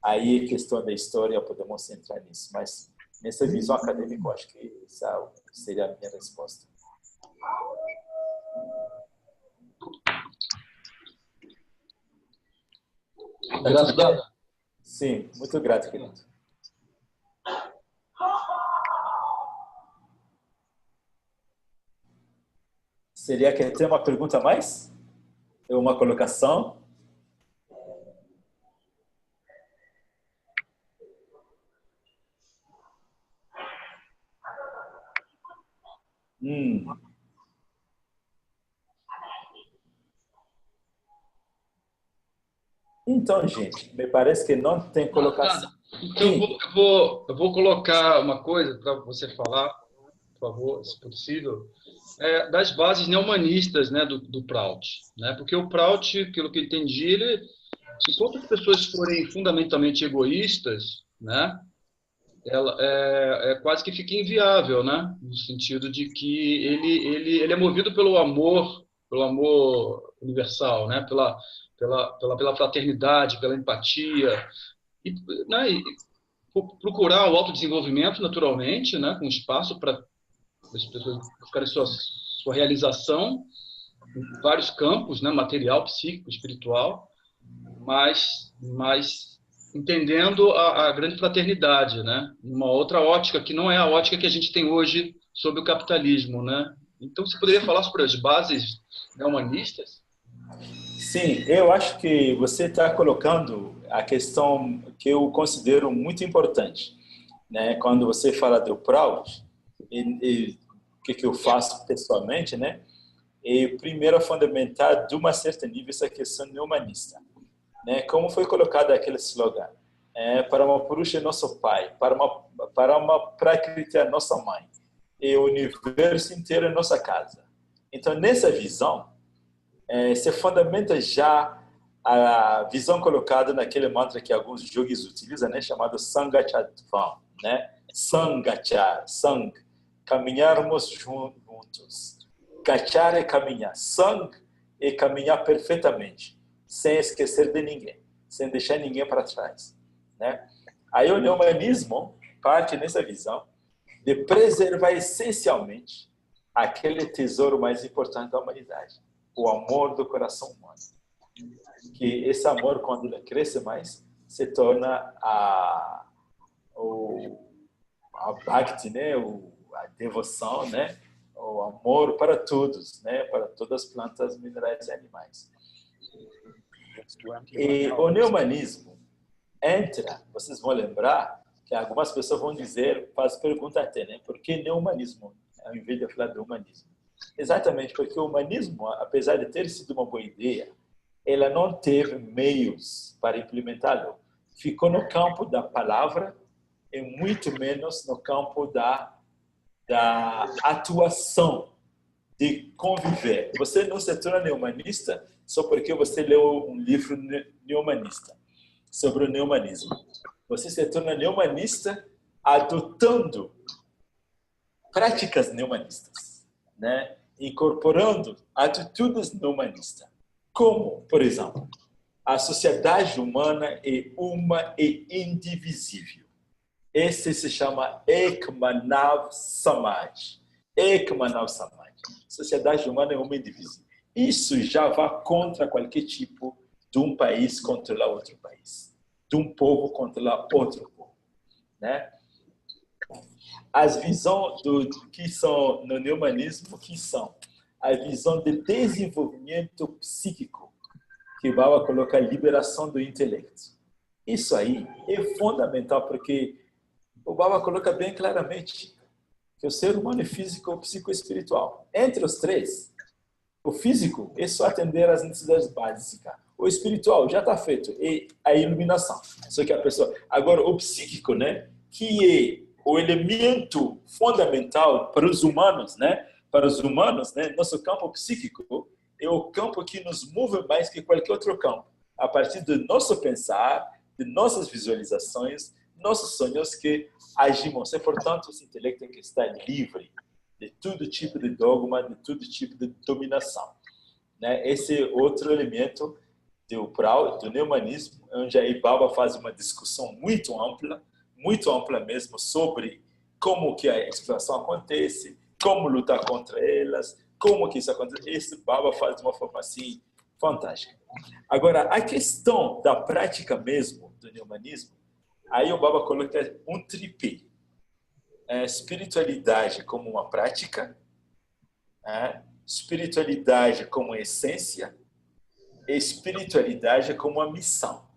Aí, questão da história, podemos entrar nisso. Mas, nessa visão acadêmica, eu acho que essa seria a minha resposta. Grato, Dada. Sim, muito grato, querido. Seria que tem uma pergunta a mais? Ou uma colocação? Então, gente, me parece que não tem colocação. Então, eu vou colocar uma coisa para você falar, por favor, se possível, das bases neomanistas, né, do Prout. Né? Porque o Prout, pelo que eu entendi, enquanto as pessoas forem fundamentalmente egoístas, né, ela quase que fica inviável, né, no sentido de que ele é movido pelo amor universal, né, pela fraternidade, pela empatia, e, né, e procurar o autodesenvolvimento naturalmente, né, com espaço para as pessoas buscarem sua realização em vários campos, né, material, psíquico, espiritual. mas entendendo a grande fraternidade, né? Uma outra ótica que não é a ótica que a gente tem hoje sobre o capitalismo, né? Então, você poderia falar sobre as bases humanistas? Sim, eu acho que você está colocando a questão que eu considero muito importante, né? Quando você fala do Proud, e o que eu faço pessoalmente, né? E primeiro é fundamental, de uma certa nível, essa questão humanista, né? Como foi colocado aquele slogan, para uma Purusha é nosso pai, para uma Prakriti é nossa mãe, e o universo inteiro é nossa casa. Então, nessa visão, se fundamenta já a visão colocada naquele mantra que alguns yogis utilizam, né, chamado Sangachatvam, né? Sangachar, sang, caminharmos juntos. Gachar é caminhar, sang é caminhar perfeitamente, sem esquecer de ninguém, sem deixar ninguém para trás, né? Aí o humanismo parte nessa visão de preservar essencialmente aquele tesouro mais importante da humanidade, o amor do coração humano. Que esse amor, quando ele cresce mais, se torna a bhakti, né? A devoção, né? O amor para todos, né? Para todas as plantas, minerais e animais. E o neomanismo entra, vocês vão lembrar que algumas pessoas vão dizer, faz pergunta até, né? Por que neomanismo, ao invés de falar do humanismo? Exatamente porque o humanismo, apesar de ter sido uma boa ideia, ela não teve meios para implementá-lo. Ficou no campo da palavra e muito menos no campo da atuação, de conviver. Você não se torna neomanista só porque você leu um livro neomanista sobre o neomanismo. Você se torna neomanista adotando práticas neomanistas, né? Incorporando atitudes neomanistas. Como, por exemplo, a sociedade humana é uma e indivisível. Esse se chama Ekmanav Samaj. Ekmanav Samaj. Sociedade humana é uma e indivisível. Isso já vai contra qualquer tipo de um país controlar outro país, de um povo controlar outro povo, né? As visões do que são no neomanismo, que são a visão de desenvolvimento psíquico, que vai colocar a liberação do intelecto. Isso aí é fundamental, porque o Baba coloca bem claramente que o ser humano é físico, psíquico e espiritual. Entre os três, o físico é só atender às necessidades básicas. O espiritual já está feito, é a iluminação. Só que a pessoa... Agora, o psíquico, né, que é o elemento fundamental para os humanos, né? Para os humanos, né? Nosso campo psíquico é o campo que nos move mais que qualquer outro campo. A partir do nosso pensar, de nossas visualizações, nossos sonhos que agimos. E, portanto, esse intelecto tem que estar livre de todo tipo de dogma, de todo tipo de dominação, né? Esse é outro elemento do neomanismo, onde a Baba faz uma discussão muito ampla mesmo, sobre como que a exploração acontece, como lutar contra elas, como que isso acontece. Esse Baba faz de uma forma assim fantástica. Agora, a questão da prática mesmo do neomanismo, aí o Baba coloca um tripé. Espiritualidade como uma prática, espiritualidade como essência, e espiritualidade como uma missão.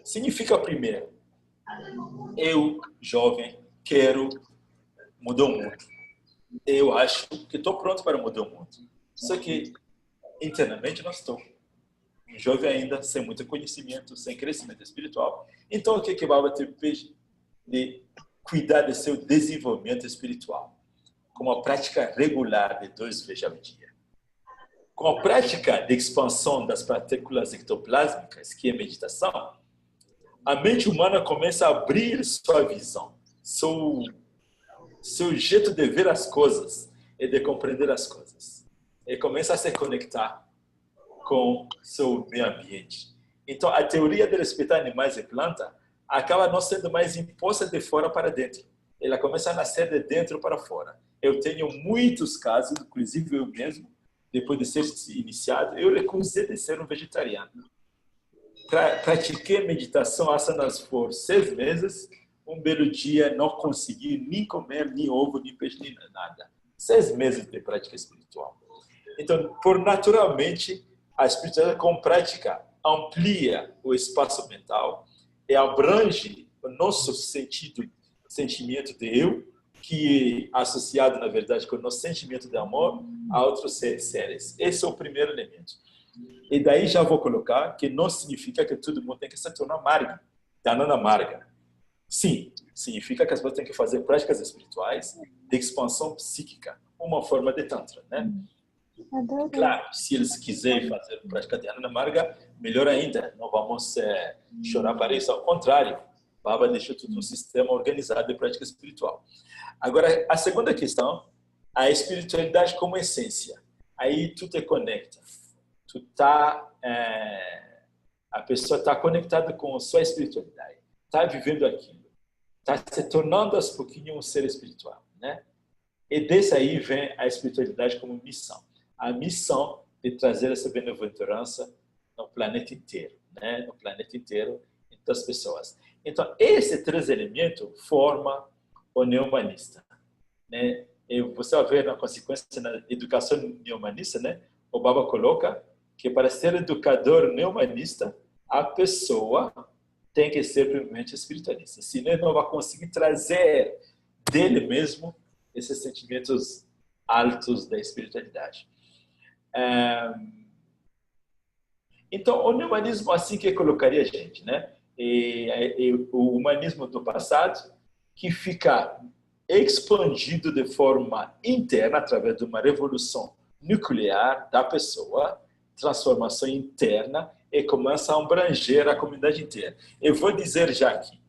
Significa, primeiro, eu, jovem, quero mudar o mundo. Eu acho que estou pronto para mudar o mundo. Só que, internamente, não estou. Um jovem ainda, sem muito conhecimento, sem crescimento espiritual. Então, o que Baba te pede? De cuidar do seu desenvolvimento espiritual, com uma prática regular de 2 vezes ao dia. Com a prática de expansão das partículas ectoplásmicas, que é meditação, a mente humana começa a abrir sua visão, seu jeito de ver as coisas e de compreender as coisas. E começa a se conectar com seu meio ambiente. Então, a teoria de respeitar animais e plantas acaba não sendo mais imposta de fora para dentro. Ela começa a nascer de dentro para fora. Eu tenho muitos casos, inclusive eu mesmo, depois de ser iniciado, eu recusei de ser um vegetariano. Pratiquei meditação asanas por 6 meses. Um belo dia não consegui nem comer, nem ovo, nem peixe, nem nada. 6 meses de prática espiritual. Então, naturalmente, a espiritualidade com prática amplia o espaço mental e abrange o nosso sentimento de eu, que é associado, na verdade, com o nosso sentimento de amor a outros seres. Esse é o primeiro elemento. E daí já vou colocar que não significa que todo mundo tem que se tornar amarga, danando amarga. Sim, significa que as pessoas têm que fazer práticas espirituais de expansão psíquica, uma forma de tantra, né? Claro, se eles quiserem fazer prática de Ananda Marga, melhor ainda, não vamos chorar para isso, ao contrário, Baba deixou tudo um sistema organizado de prática espiritual. Agora, a segunda questão, a espiritualidade como essência. Aí tu te conecta, a pessoa está conectada com a sua espiritualidade, está vivendo aquilo, está se tornando aos pouquinhos um ser espiritual, né? E desse aí vem a espiritualidade como missão. A missão de trazer essa bem-aventurança no planeta inteiro, né? No planeta inteiro, entre as pessoas. Então, esses 3 elementos formam o neo-humanista, né? E você vai ver na consequência na educação neo-humanista, né? O Baba coloca que para ser educador neo-humanista, a pessoa tem que ser primeiramente espiritualista. Senão, ele não vai conseguir trazer dele mesmo esses sentimentos altos da espiritualidade. Então, o humanismo assim que colocaria a gente, né? E o humanismo do passado que fica expandido de forma interna através de uma revolução nuclear da pessoa, transformação interna e começa a abranger a comunidade inteira. Eu vou dizer já aqui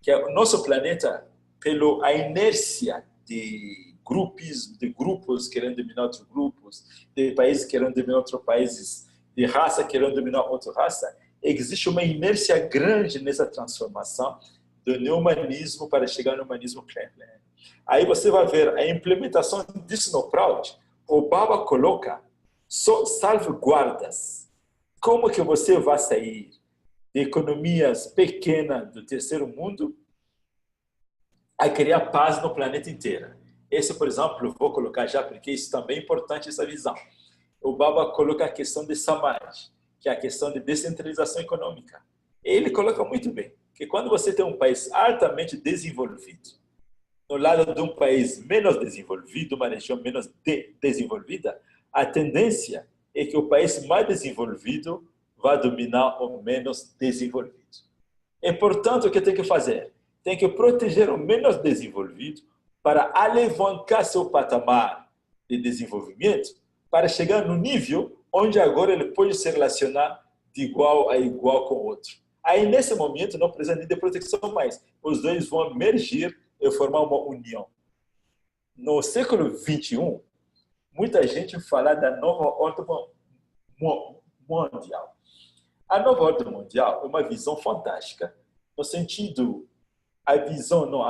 que o nosso planeta, pela inércia de grupos querendo dominar outros grupos, de países querendo dominar outros países, de raça querendo dominar outra raça, existe uma inércia grande nessa transformação do neo-humanismo para chegar no humanismo pleno. Aí você vai ver a implementação disso no Proud. O Baba coloca salvaguardas. Como que você vai sair de economias pequenas do terceiro mundo a criar paz no planeta inteiro? Esse, por exemplo, vou colocar já, porque isso também é importante, essa visão. O Baba coloca a questão de Samaj, que é a questão de descentralização econômica. Ele coloca muito bem, que quando você tem um país altamente desenvolvido, no lado de um país menos desenvolvido, uma região menos desenvolvida, a tendência é que o país mais desenvolvido vai dominar o menos desenvolvido. E, portanto, o que tem que fazer? Tem que proteger o menos desenvolvido para alavancar seu patamar de desenvolvimento, para chegar no nível onde agora ele pode se relacionar de igual a igual com o outro. Aí, nesse momento, não precisa nem de proteção mais. Os dois vão mergir e formar uma união. No século XXI, muita gente fala da nova ordem mundial. A nova ordem mundial é uma visão fantástica, no sentido, a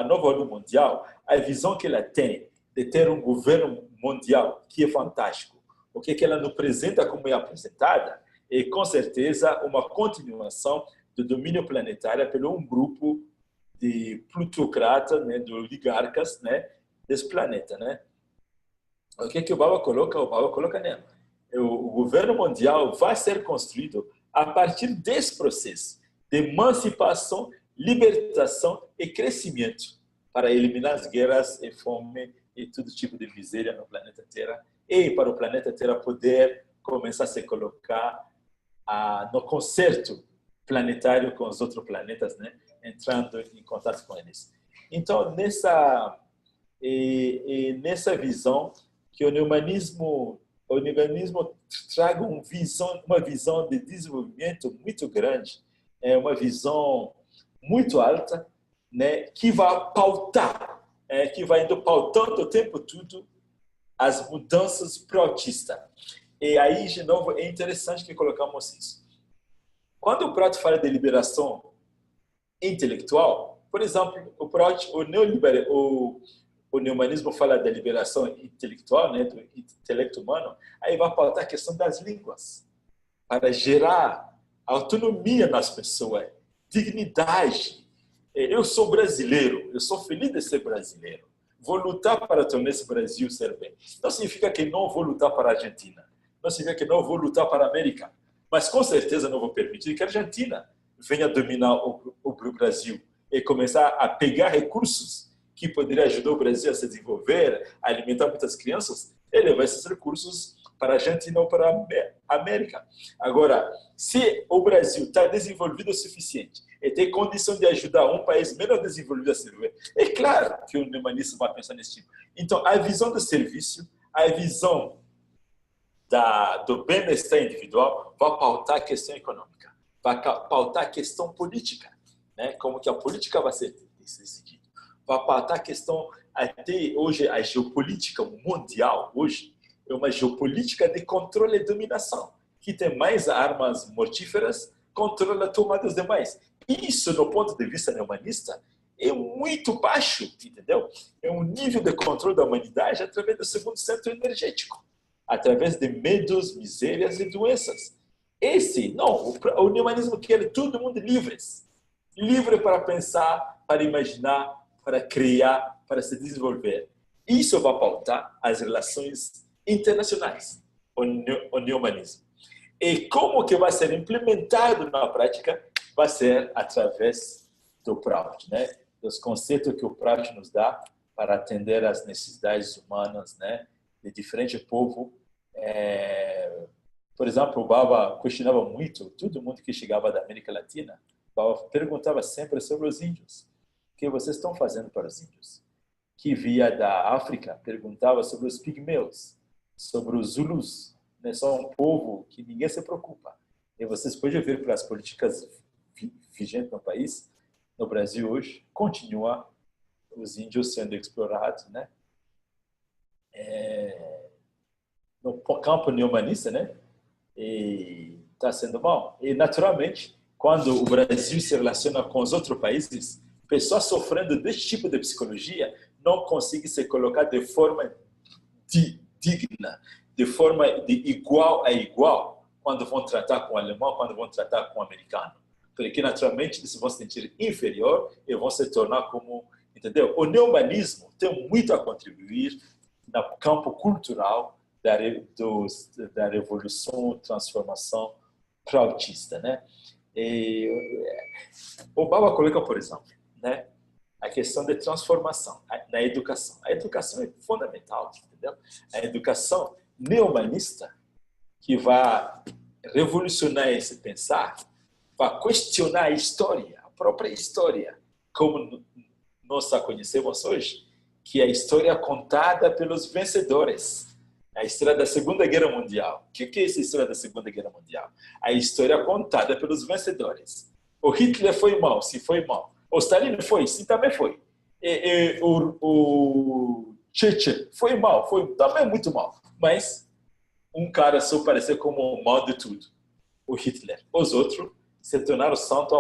nova ordem mundial, a visão que ela tem de ter um governo mundial que é fantástico, o que ela nos apresenta como é apresentada, é com certeza uma continuação do domínio planetário pelo um grupo de plutocratas, né, de oligarcas, né, desse planeta, né? O que o Baba coloca? O Baba coloca nela. O governo mundial vai ser construído a partir desse processo de emancipação, libertação e crescimento para eliminar as guerras e fome e todo tipo de miséria no planeta Terra e para o planeta Terra poder começar a se colocar no concerto planetário com os outros planetas, né? Entrando em contato com eles. Então, nessa visão que o humanismo traga uma visão de desenvolvimento muito grande, uma visão muito alta, né, que vai pautar, que vai indo pautando o tempo todo as mudanças pró-autistas. E aí, de novo, é interessante que colocamos isso. Quando o Prout fala de liberação intelectual, por exemplo, o neohumanismo fala da liberação intelectual, né, do intelecto humano, aí vai pautar a questão das línguas, para gerar autonomia nas pessoas, dignidade. Eu sou brasileiro, eu sou feliz de ser brasileiro. Vou lutar para tornar esse Brasil ser bem. Não significa que não vou lutar para a Argentina. Não significa que não vou lutar para a América. Mas com certeza não vou permitir que a Argentina venha dominar o Brasil e começar a pegar recursos que poderiam ajudar o Brasil a se desenvolver, a alimentar muitas crianças, e levar esses recursos para a Argentina ou para a América. Agora, se o Brasil está desenvolvido o suficiente e tem condição de ajudar um país menos desenvolvido a se desenvolver, é claro que o humanismo vai pensar nesse tipo. Então, a visão do serviço, a visão do bem-estar individual vai pautar a questão econômica, vai pautar a questão política, né? Como que a política vai ser decidida, vai pautar a questão, até hoje, a geopolítica mundial, hoje, é uma geopolítica de controle e dominação, que tem mais armas mortíferas, controla a tomada dos demais. Isso, do ponto de vista humanista, é muito baixo, entendeu? É um nível de controle da humanidade através do segundo centro energético, através de medos, misérias e doenças. O humanismo quer todo mundo livres. Livre para pensar, para imaginar, para criar, para se desenvolver. Isso vai pautar as relações internacionais, o neo-humanismo. E como que vai ser implementado na prática? Vai ser através do Prout, né? Dos conceitos que o Prout nos dá para atender às necessidades humanas, né? De diferentes povos. Por exemplo, o Baba questionava muito todo mundo que chegava da América Latina. O Baba perguntava sempre sobre os índios. O que vocês estão fazendo para os índios? Que via da África perguntava sobre os pigmeus, sobre os zulus. Né? São um povo que ninguém se preocupa. E vocês podem ver pelas políticas vigentes no país, no Brasil hoje, continua os índios sendo explorados, né? No campo neo-humanista, né? E está sendo mal. E, naturalmente, quando o Brasil se relaciona com os outros países, pessoas sofrendo desse tipo de psicologia não conseguem se colocar de forma digna, de forma de igual a igual, quando vão tratar com o alemão, quando vão tratar com o americano. Porque, naturalmente, eles vão se sentir inferior e vão se tornar como... Entendeu? O neo-humanismo tem muito a contribuir no campo cultural da revolução, transformação proutista, né? E o Baba coloca, por exemplo, né, a questão de transformação na educação. A educação é fundamental, entendeu? A educação neo-humanista que vai revolucionar esse pensar, vai questionar a história, a própria história, como nós a conhecemos hoje, que é a história contada pelos vencedores. A história da Segunda Guerra Mundial. O que é essa história da Segunda Guerra Mundial? A história contada pelos vencedores. O Hitler foi mal, sim, foi mal. O Stalin foi, sim, também foi. O Churchill foi mal, foi também muito mal. Mas um cara só pareceu como o mal de tudo, o Hitler. Os outros se tornaram santos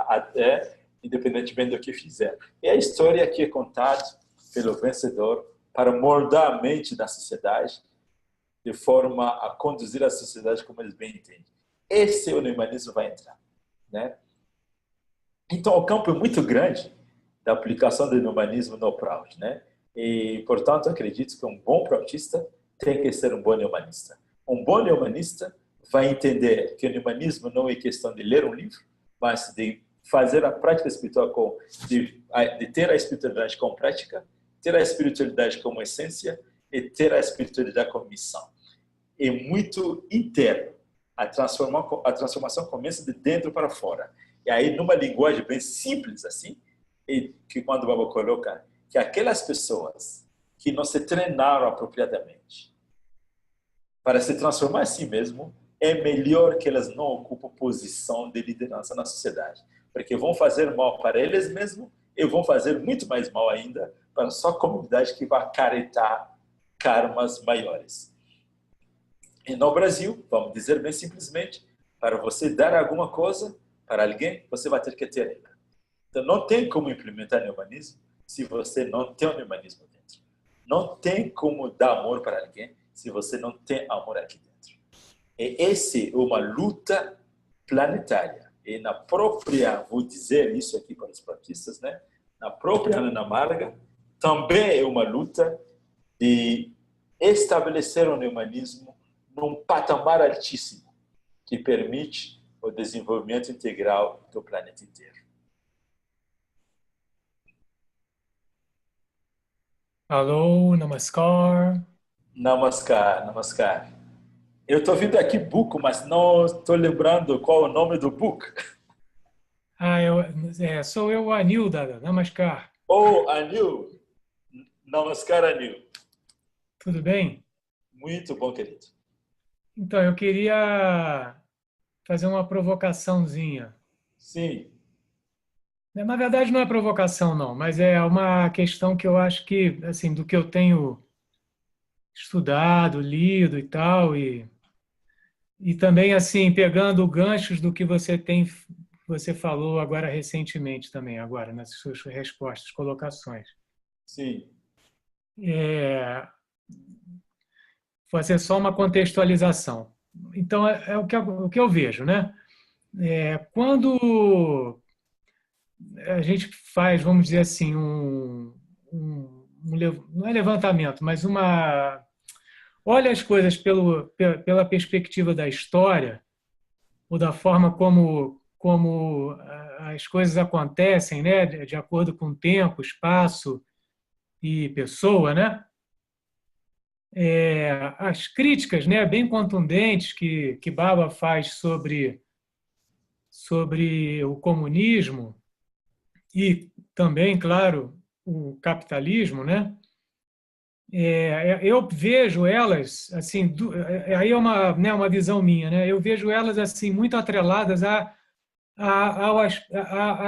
até, independentemente do que fizeram. E a história aqui é contada pelo vencedor para moldar a mente da sociedade de forma a conduzir a sociedade como eles bem entendem. Esse o humanismo vai entrar, né? Então, o campo é muito grande da aplicação do humanismo no Prout, né? E, portanto, acredito que um bom proutista tem que ser um bom humanista. Um bom humanista vai entender que o humanismo não é questão de ler um livro, mas de fazer a prática espiritual, de ter a espiritualidade como prática, ter a espiritualidade como essência e ter a espiritualidade como missão. É muito interno. A transformação começa de dentro para fora. E aí, numa linguagem bem simples assim, e que quando o Baba coloca que aquelas pessoas que não se treinaram apropriadamente para se transformar a si mesmo, é melhor que elas não ocupem posição de liderança na sociedade, porque vão fazer mal para eles mesmos e vão fazer muito mais mal ainda para a sua comunidade, que vai acarretar karmas maiores. E no Brasil, vamos dizer bem simplesmente, para você dar alguma coisa para alguém, você vai ter que ter ela. Então, não tem como implementar o humanismo se você não tem o humanismo dentro. Não tem como dar amor para alguém se você não tem amor aqui dentro. E essa é uma luta planetária. E na própria, vou dizer isso aqui para os pratistas, né? Na própria Ana Marga, também é uma luta de estabelecer um humanismo num patamar altíssimo, que permite o desenvolvimento integral do planeta inteiro. Alô, namaskar. Namaskar, namaskar. Eu estou vendo aqui book, mas não estou lembrando qual é o nome do book. Sou eu, Anil, Dada. Namaskar. Oh, Anil. Namaskar, Anil. Tudo bem? Muito bom, querido. Então, eu queria fazer uma provocaçãozinha. Sim. Na verdade, não é provocação, não, mas é uma questão que eu acho que, assim, do que eu tenho estudado, lido e tal, e também, assim, pegando ganchos do que você falou agora recentemente também, agora, nas suas respostas, colocações. Sim. Fazer só uma contextualização. Então, é o que eu vejo, né? Quando a gente faz, vamos dizer assim, não é levantamento, mas olha as coisas pela perspectiva da história, ou da forma como as coisas acontecem, né? De acordo com tempo, espaço e pessoa, né? As críticas, né, bem contundentes que Baba faz sobre o comunismo e também, claro, o capitalismo, né? Eu vejo elas assim, aí é uma visão minha, né? Eu vejo elas assim muito atreladas à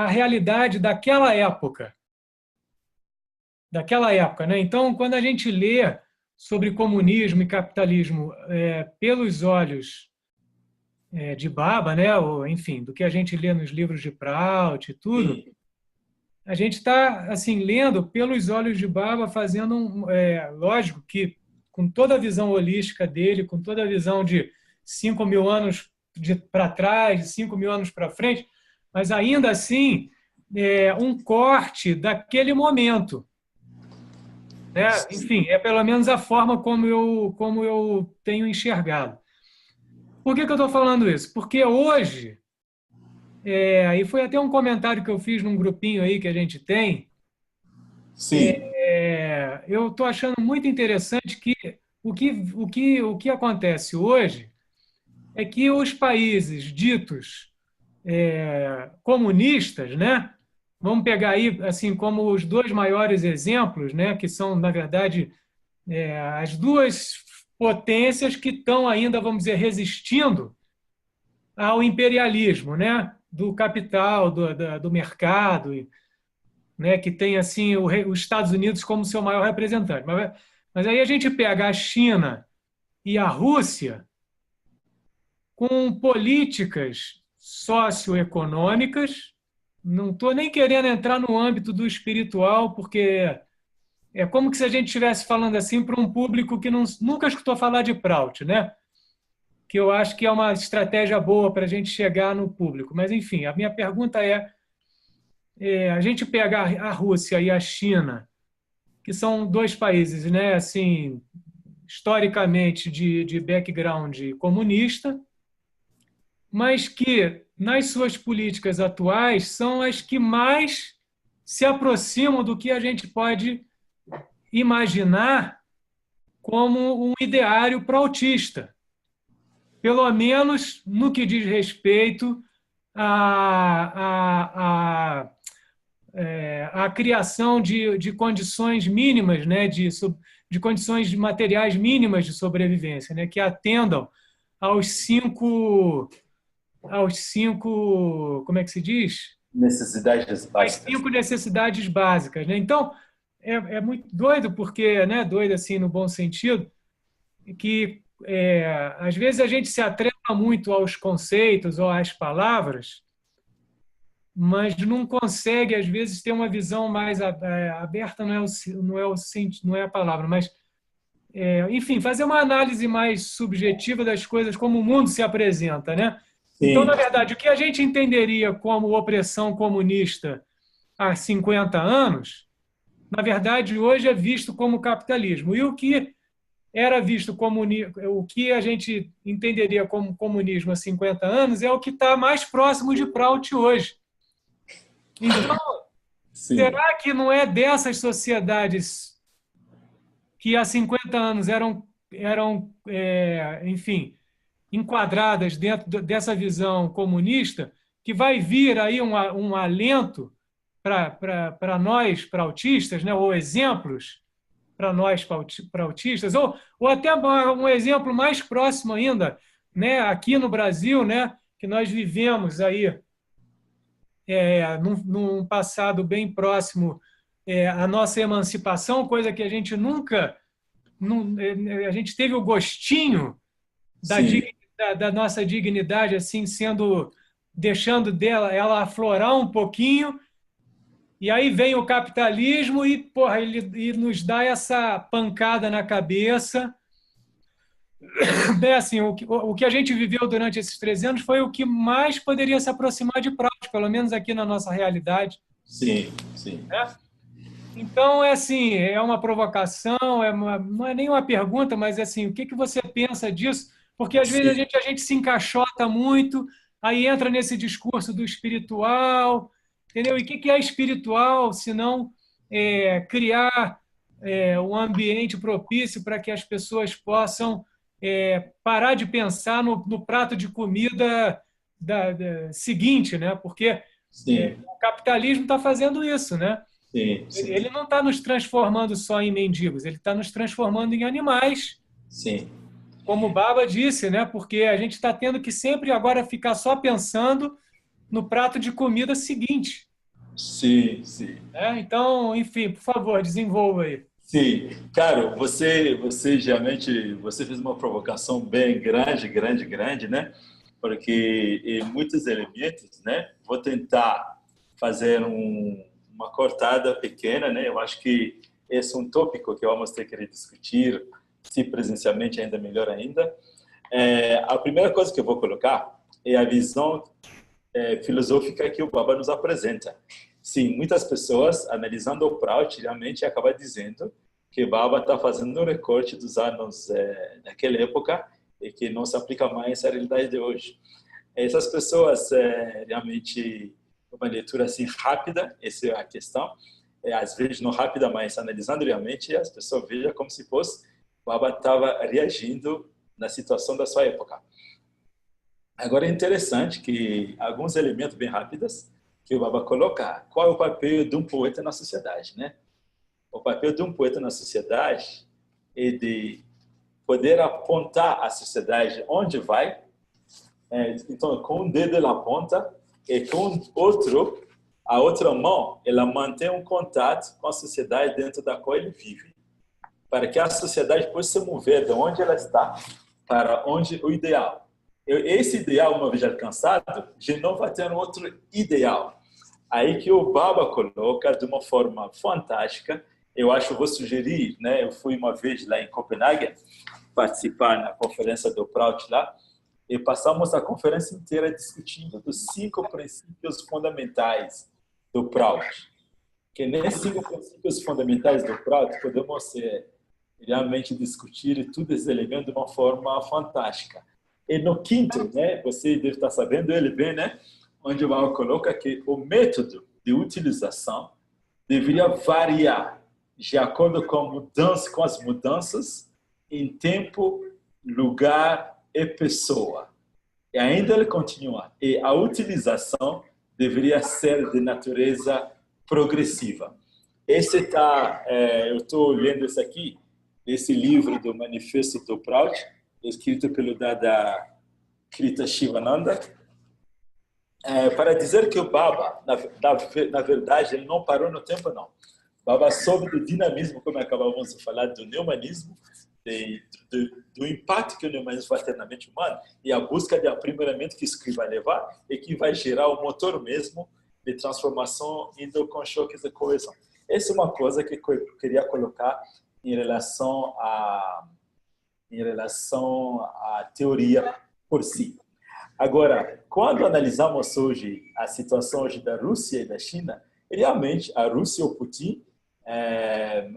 realidade daquela época, né? Então, quando a gente lê sobre comunismo e capitalismo pelos olhos de Baba, né? Ou, enfim, do que a gente lê nos livros de Prout e tudo, Sim. a gente está assim lendo pelos olhos de Baba, fazendo lógico que com toda a visão holística dele, com toda a visão de 5.000 anos para trás, de 5.000 anos para frente, mas ainda assim um corte daquele momento. Né? Enfim, é pelo menos a forma como eu tenho enxergado. Por que eu estou falando isso? Porque hoje, e foi até um comentário que eu fiz num grupinho aí que a gente tem, Sim. eu estou achando muito interessante que o que acontece hoje é que os países ditos comunistas, né? Vamos pegar aí assim como os dois maiores exemplos, né? Que são, na verdade, as duas potências que estão ainda, vamos dizer, resistindo ao imperialismo, né? Do capital, do mercado, né? Que tem assim os Estados Unidos como seu maior representante. Mas aí a gente pega a China e a Rússia com políticas socioeconômicas. Não estou nem querendo entrar no âmbito do espiritual, porque é como se a gente estivesse falando assim para um público que nunca escutou falar de Prout, né? Que eu acho que é uma estratégia boa para a gente chegar no público. Mas, enfim, a minha pergunta a gente pegar a Rússia e a China, que são dois países, né, assim, historicamente de background comunista, mas que, nas suas políticas atuais, são as que mais se aproximam do que a gente pode imaginar como um ideário proutista, pelo menos no que diz respeito à criação de condições mínimas, né, de condições materiais mínimas de sobrevivência, né, que atendam aos cinco, como é que se diz? Necessidades As básicas. 5 necessidades básicas, né? Então, é muito doido, porque, né, doido assim no bom sentido, que às vezes a gente se atrela muito aos conceitos ou às palavras, mas não consegue, às vezes, ter uma visão mais aberta, não é a palavra, mas, enfim, fazer uma análise mais subjetiva das coisas, como o mundo se apresenta, né? Então, na verdade, o que a gente entenderia como opressão comunista há 50 anos, na verdade, hoje é visto como capitalismo. E o que era visto como o que a gente entenderia como comunismo há 50 anos é o que está mais próximo de Prout hoje. Então, será que não é dessas sociedades que há 50 anos enfim, enquadradas dentro dessa visão comunista, que vai vir aí um alento para nós prautistas, né, ou exemplos para nós prautistas, ou até um exemplo mais próximo ainda, né, aqui no Brasil, né, que nós vivemos aí num passado bem próximo a nossa emancipação, coisa que a gente nunca, a gente teve o gostinho da nossa dignidade assim deixando ela aflorar um pouquinho. E aí vem o capitalismo e, porra, ele nos dá essa pancada na cabeça. Assim, o que a gente viveu durante esses 13 anos foi o que mais poderia se aproximar de Proust, pelo menos aqui na nossa realidade. Sim, sim. Então, assim, é uma provocação, não é nem uma pergunta, mas assim, o que você pensa disso? Porque às vezes a gente se encaixota muito, aí entra nesse discurso do espiritual, entendeu? E o que é espiritual, se não criar um ambiente propício para que as pessoas possam parar de pensar no prato de comida seguinte, né? Porque o capitalismo está fazendo isso, né? Sim. Ele não está nos transformando só em mendigos, ele está nos transformando em animais. Sim. Como o Baba disse, né? Porque a gente está tendo que sempre agora ficar só pensando no prato de comida seguinte. Sim. Então, enfim, por favor, desenvolva aí. Sim, cara, você realmente fez uma provocação bem grande, né? Porque em muitos elementos, né? Vou tentar fazer uma cortada pequena, né? Eu acho que esse é um tópico que vamos ter que discutir, se presencialmente ainda melhor ainda. A primeira coisa que eu vou colocar é a visão filosófica que o Baba nos apresenta. Sim, muitas pessoas, analisando o Prout, realmente acabam dizendo que o Baba está fazendo um recorte dos anos daquela época e que não se aplica mais à realidade de hoje. Essas pessoas, realmente, uma leitura assim rápida, essa é a questão, às vezes não rápida, mas analisando realmente, as pessoas vejam como se fosse o Baba estava reagindo na situação da sua época. Agora é interessante que alguns elementos bem rápidos que o Baba coloca. Qual é o papel de um poeta na sociedade, né? O papel de um poeta na sociedade é de poder apontar a sociedade onde vai. Então, com um dedo ela aponta e com a outra mão, ela mantém um contato com a sociedade dentro da qual ele vive, para que a sociedade possa se mover de onde ela está para onde o ideal. Esse ideal, uma vez alcançado, já não vai ter um outro ideal. Aí que o Baba coloca de uma forma fantástica. Eu acho que vou sugerir, né? Eu fui uma vez lá em Copenhague participar na conferência do Prout lá e passamos a conferência inteira discutindo dos 5 princípios fundamentais do Prout. Que nesses 5 princípios fundamentais do Prout podemos realmente discutir todos esses elementos de uma forma fantástica. E no quinto, né, você deve estar sabendo ele bem, né, onde o Baba coloca que o método de utilização deveria variar de acordo com as mudanças em tempo, lugar e pessoa. E ainda ele continua. E a utilização deveria ser de natureza progressiva. Eu estou lendo isso aqui, esse livro do Manifesto do Prout, escrito pelo Dada Krita Shivananda, para dizer que o Baba, na verdade, ele não parou no tempo, não. O Baba soube do dinamismo, como acabamos de falar, do neumanismo, do impacto que o neumanismo faz na mente humana e a busca de aprimoramento que isso vai levar e que vai gerar o motor mesmo de transformação indo com choques de coesão. Essa é uma coisa que eu queria colocar em relação à teoria por si. Agora, quando analisamos hoje a situação hoje da Rússia e da China, realmente a Rússia, o Putin,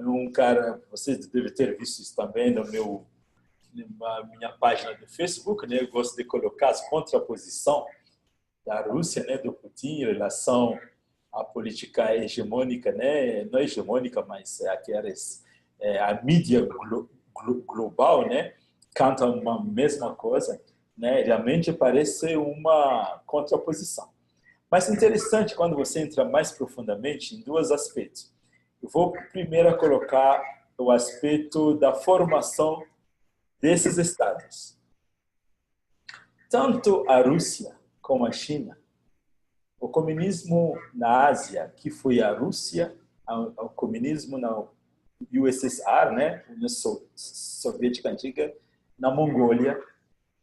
um cara, você deve ter visto isso também na minha página do Facebook, né? Eu gosto de colocar as contraposições da Rússia, né, do Putin em relação à política hegemônica, né? Não hegemônica, mas a mídia global, né? Canta uma mesma coisa, né? Realmente parece uma contraposição. Mas interessante quando você entra mais profundamente em dois aspectos. Eu vou primeiro colocar o aspecto da formação desses estados. Tanto a Rússia como a China, o comunismo na Ásia, que foi a Rússia, o comunismo na USSR, né, União Soviética Antiga, na Mongólia,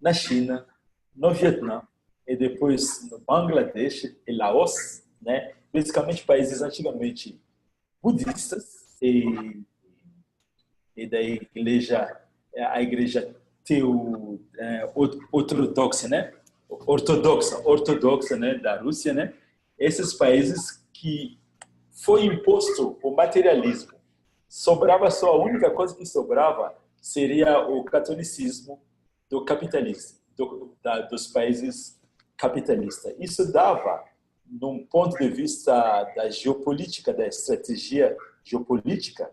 na China, no Vietnã e depois no Bangladesh e Laos, né, basicamente países antigamente budistas e da igreja, a igreja ortodoxa, né, ortodoxa, né, da Rússia, né, esses países que foi imposto o materialismo, sobrava só a única coisa que sobrava seria o catolicismo do capitalismo, dos países capitalistas. Isso dava, num ponto de vista da geopolítica, da estratégia geopolítica,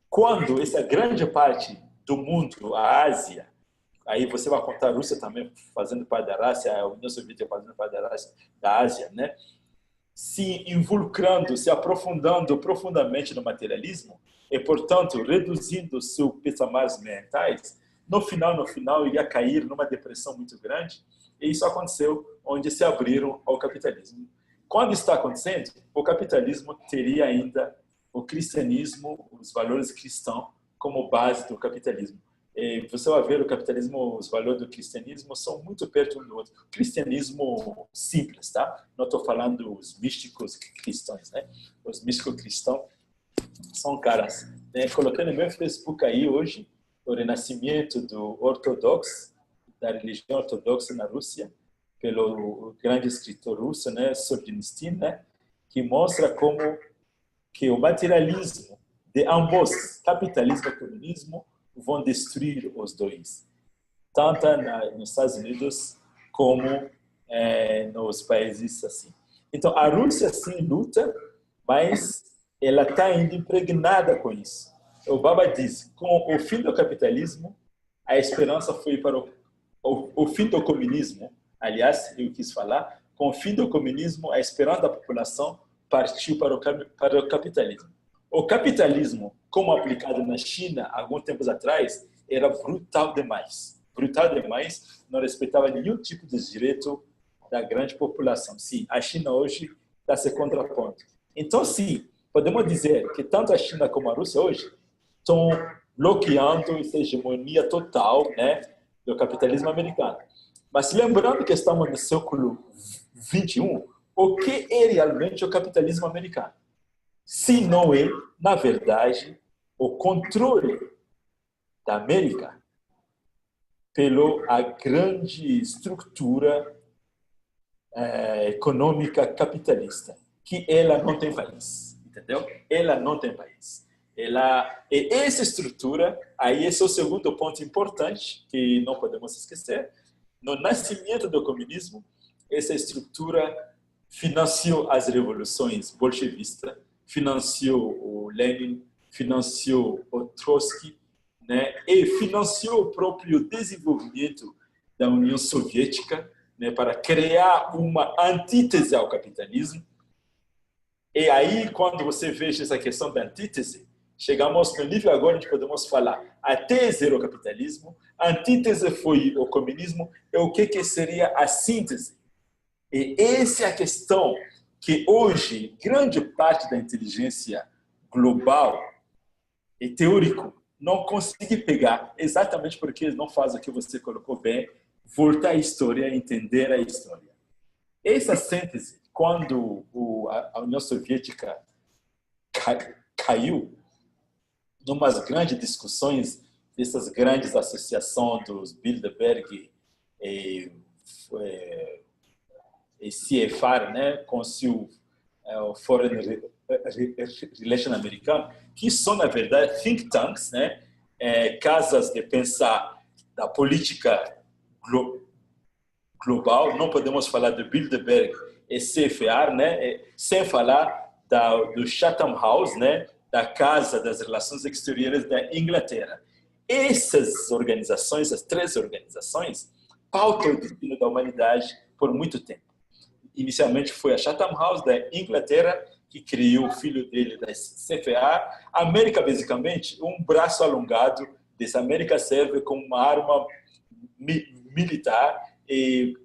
quando essa grande parte do mundo, a Ásia, aí você vai contar a Rússia também fazendo parte da Ásia, a União Soviética fazendo parte da Ásia, né? Se involucrando, se aprofundando profundamente no materialismo e, portanto, reduzindo seus patamares mentais, no final, iria cair numa depressão muito grande. E isso aconteceu onde se abriram ao capitalismo. Quando está acontecendo, o capitalismo teria ainda o cristianismo, os valores cristãos, como base do capitalismo. E você vai ver o capitalismo, os valores do cristianismo são muito perto um do outro. Cristianismo simples, tá? Não estou falando os místicos cristãos, né? Os místicos cristãos são caras, né? Coloquei no meu Facebook aí hoje o renascimento da religião ortodoxa na Rússia, pelo grande escritor russo, né, Solzhenitsyn, né, que mostra como que o materialismo de ambos, capitalismo e comunismo, vão destruir os dois, tanto nos Estados Unidos como nos países assim. Então, a Rússia sim luta, mas ela está ainda impregnada com isso. O Baba diz, com o fim do capitalismo, a esperança foi para o fim do comunismo. Aliás, eu quis falar, com o fim do comunismo, a esperança da população partiu para o capitalismo. O capitalismo, como aplicado na China alguns tempos atrás, era brutal demais. Brutal demais, não respeitava nenhum tipo de direito da grande população. Sim, a China hoje está se contrapondo. Então, sim, podemos dizer que tanto a China como a Rússia hoje estão bloqueando essa hegemonia total, né, do capitalismo americano. Mas lembrando que estamos no século XXI, o que é realmente o capitalismo americano? Se não é, na verdade, o controle da América pela grande estrutura econômica capitalista, que ela não tem país, entendeu? Ela não tem país. E essa estrutura, aí esse é o segundo ponto importante que não podemos esquecer. No nascimento do comunismo, essa estrutura financiou as revoluções bolchevistas, financiou o Lenin, financiou o Trotsky, né, e financiou o próprio desenvolvimento da União Soviética, né, para criar uma antítese ao capitalismo. E aí, quando você veja essa questão da antítese, chegamos no nível agora onde podemos falar a tese era o capitalismo, a antítese foi o comunismo, e o que seria a síntese? E essa é a questão que hoje grande parte da inteligência global e teórico não consegue pegar, exatamente porque eles não fazem o que você colocou bem, voltar à história, entender a história. Essa síntese, quando a União Soviética caiu, numas grandes discussões dessas grandes associações dos Bilderberg e CFR, né, com o Foreign Relation americano, que são, na verdade, think tanks, né, casas de pensar da política global. Não podemos falar do Bilderberg e CFR, né, sem falar do Chatham House, né, da Casa das Relações Exteriores da Inglaterra. Essas organizações, as três organizações, pautam o destino da humanidade por muito tempo. Inicialmente foi a Chatham House da Inglaterra, que criou o filho dele da CFA. A América, basicamente, um braço alongado dessa América serve como uma arma militar e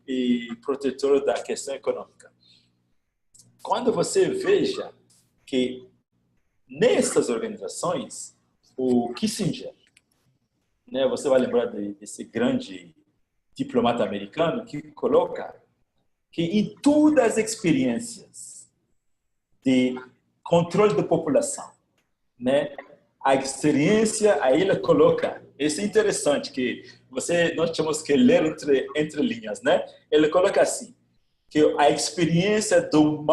protetora da questão econômica. Quando você veja que nessas organizações, o Kissinger, né, você vai lembrar desse grande diplomata americano que coloca que em todas as experiências de controle da população, né, a experiência, aí ele coloca, isso é interessante, que nós temos que ler entre linhas, né? Ele coloca assim, que a experiência do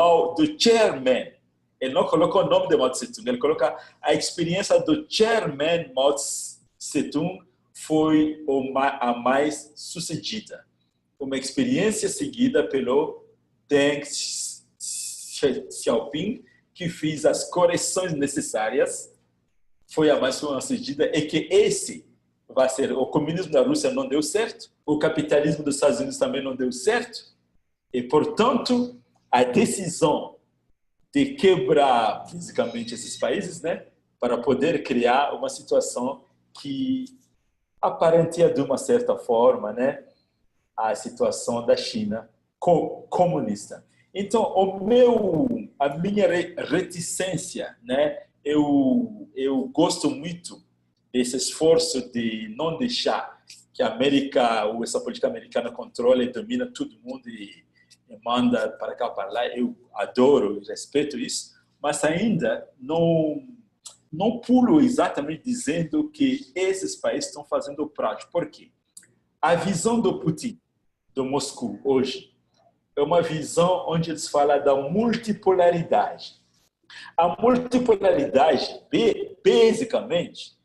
chairman, ele não colocou o nome de Mao Tse-tung, ele coloca a experiência do chairman Mao Tse-tung foi a mais sucedida. Uma experiência seguida pelo Deng Xiaoping, que fez as correções necessárias, foi a mais sucedida, e que esse vai ser, o comunismo da Rússia não deu certo, o capitalismo dos Estados Unidos também não deu certo, e, portanto, a decisão de quebrar fisicamente esses países, né, para poder criar uma situação que aparenteia de uma certa forma, né, a situação da China comunista. Então, a minha reticência, né, eu gosto muito desse esforço de não deixar que a América, ou essa política americana, controle e domina todo mundo e manda para cá, para lá. Eu adoro e respeito isso, mas ainda não pulo exatamente dizendo que esses países estão fazendo o prático. Por quê? A visão do Putin, do Moscou, hoje, é uma visão onde eles falam da multipolaridade. A multipolaridade, basicamente,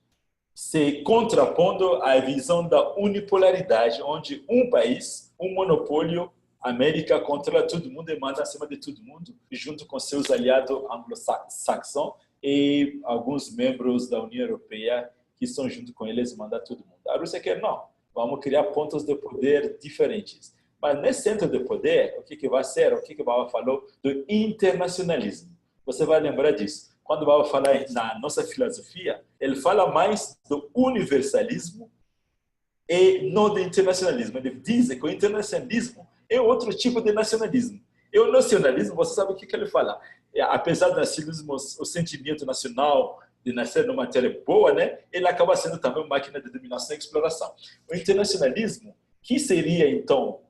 se contrapondo à visão da unipolaridade, onde um país, um monopólio, a América controla todo mundo e manda acima de todo mundo, junto com seus aliados anglo-saxões e alguns membros da União Europeia que estão junto com eles e mandam todo mundo. A Rússia quer não. Vamos criar pontos de poder diferentes. Mas nesse centro de poder, o que vai ser? O que o Baba falou do internacionalismo. Você vai lembrar disso. Quando o Baba fala na nossa filosofia, ele fala mais do universalismo e não do internacionalismo. Ele diz que o internacionalismo é outro tipo de nacionalismo. E o nacionalismo, você sabe o que ele fala? Apesar do nacionalismo, o sentimento nacional de nascer numa terra boa, né, ele acaba sendo também uma máquina de dominação e exploração. O internacionalismo, que seria, então,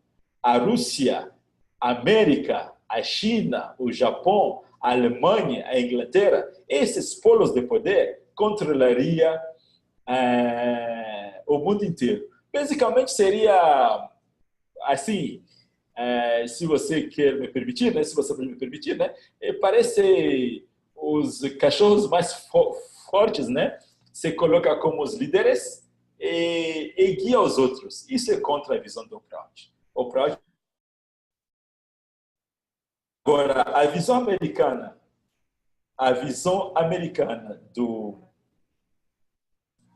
a Rússia, a América, a China, o Japão, a Alemanha, a Inglaterra, esses polos de poder controlaria o mundo inteiro. Basicamente seria assim, se você quer me permitir, né, se você pode me permitir, né, parece os cachorros mais fortes, né, se coloca como os líderes e guia os outros. Isso é contra a visão do Proud. O Proud. Agora, a visão americana do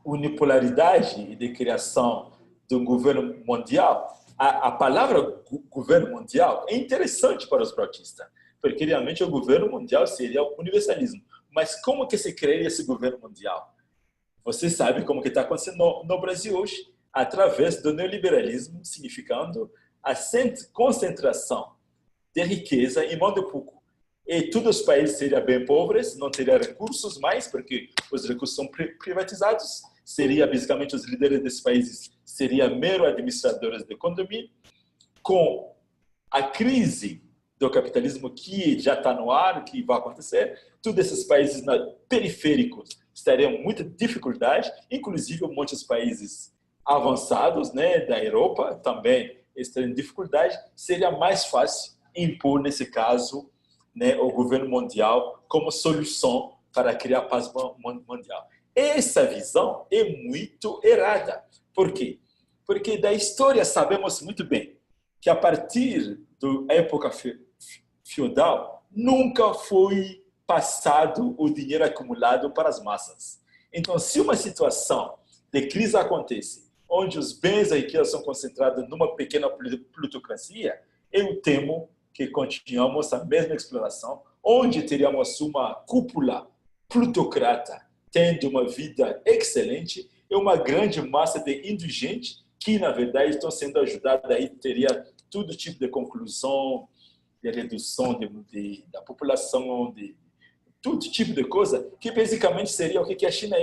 unipolaridade e de criação de um governo mundial, a palavra governo mundial é interessante para os protistas, porque realmente o governo mundial seria o universalismo. Mas como que se cria esse governo mundial? Você sabe como que está acontecendo no Brasil hoje, através do neoliberalismo, significando a concentração de riqueza em mão de pouco. E todos os países seriam bem pobres, não teriam recursos mais, porque os recursos são privatizados. Seria basicamente os líderes desses países seriam mero administradores de condomínio. Com a crise do capitalismo que já está no ar, que vai acontecer, todos esses países periféricos estariam em muita dificuldade, inclusive muitos países avançados, né, da Europa também estariam em dificuldade. Seria mais fácil impor, nesse caso, né, o governo mundial como solução para criar a paz mundial. Essa visão é muito errada. Por quê? Porque da história sabemos muito bem que a partir da época feudal nunca foi passado o dinheiro acumulado para as massas. Então, se uma situação de crise acontece, onde os bens e riquezas são concentrados numa pequena plutocracia, eu temo que continuamos a mesma exploração, onde teríamos uma cúpula plutocrata tendo uma vida excelente e uma grande massa de indigentes que, na verdade, estão sendo ajudados. Aí teria todo tipo de conclusão, de redução da população, de todo tipo de coisa, que basicamente seria o que a China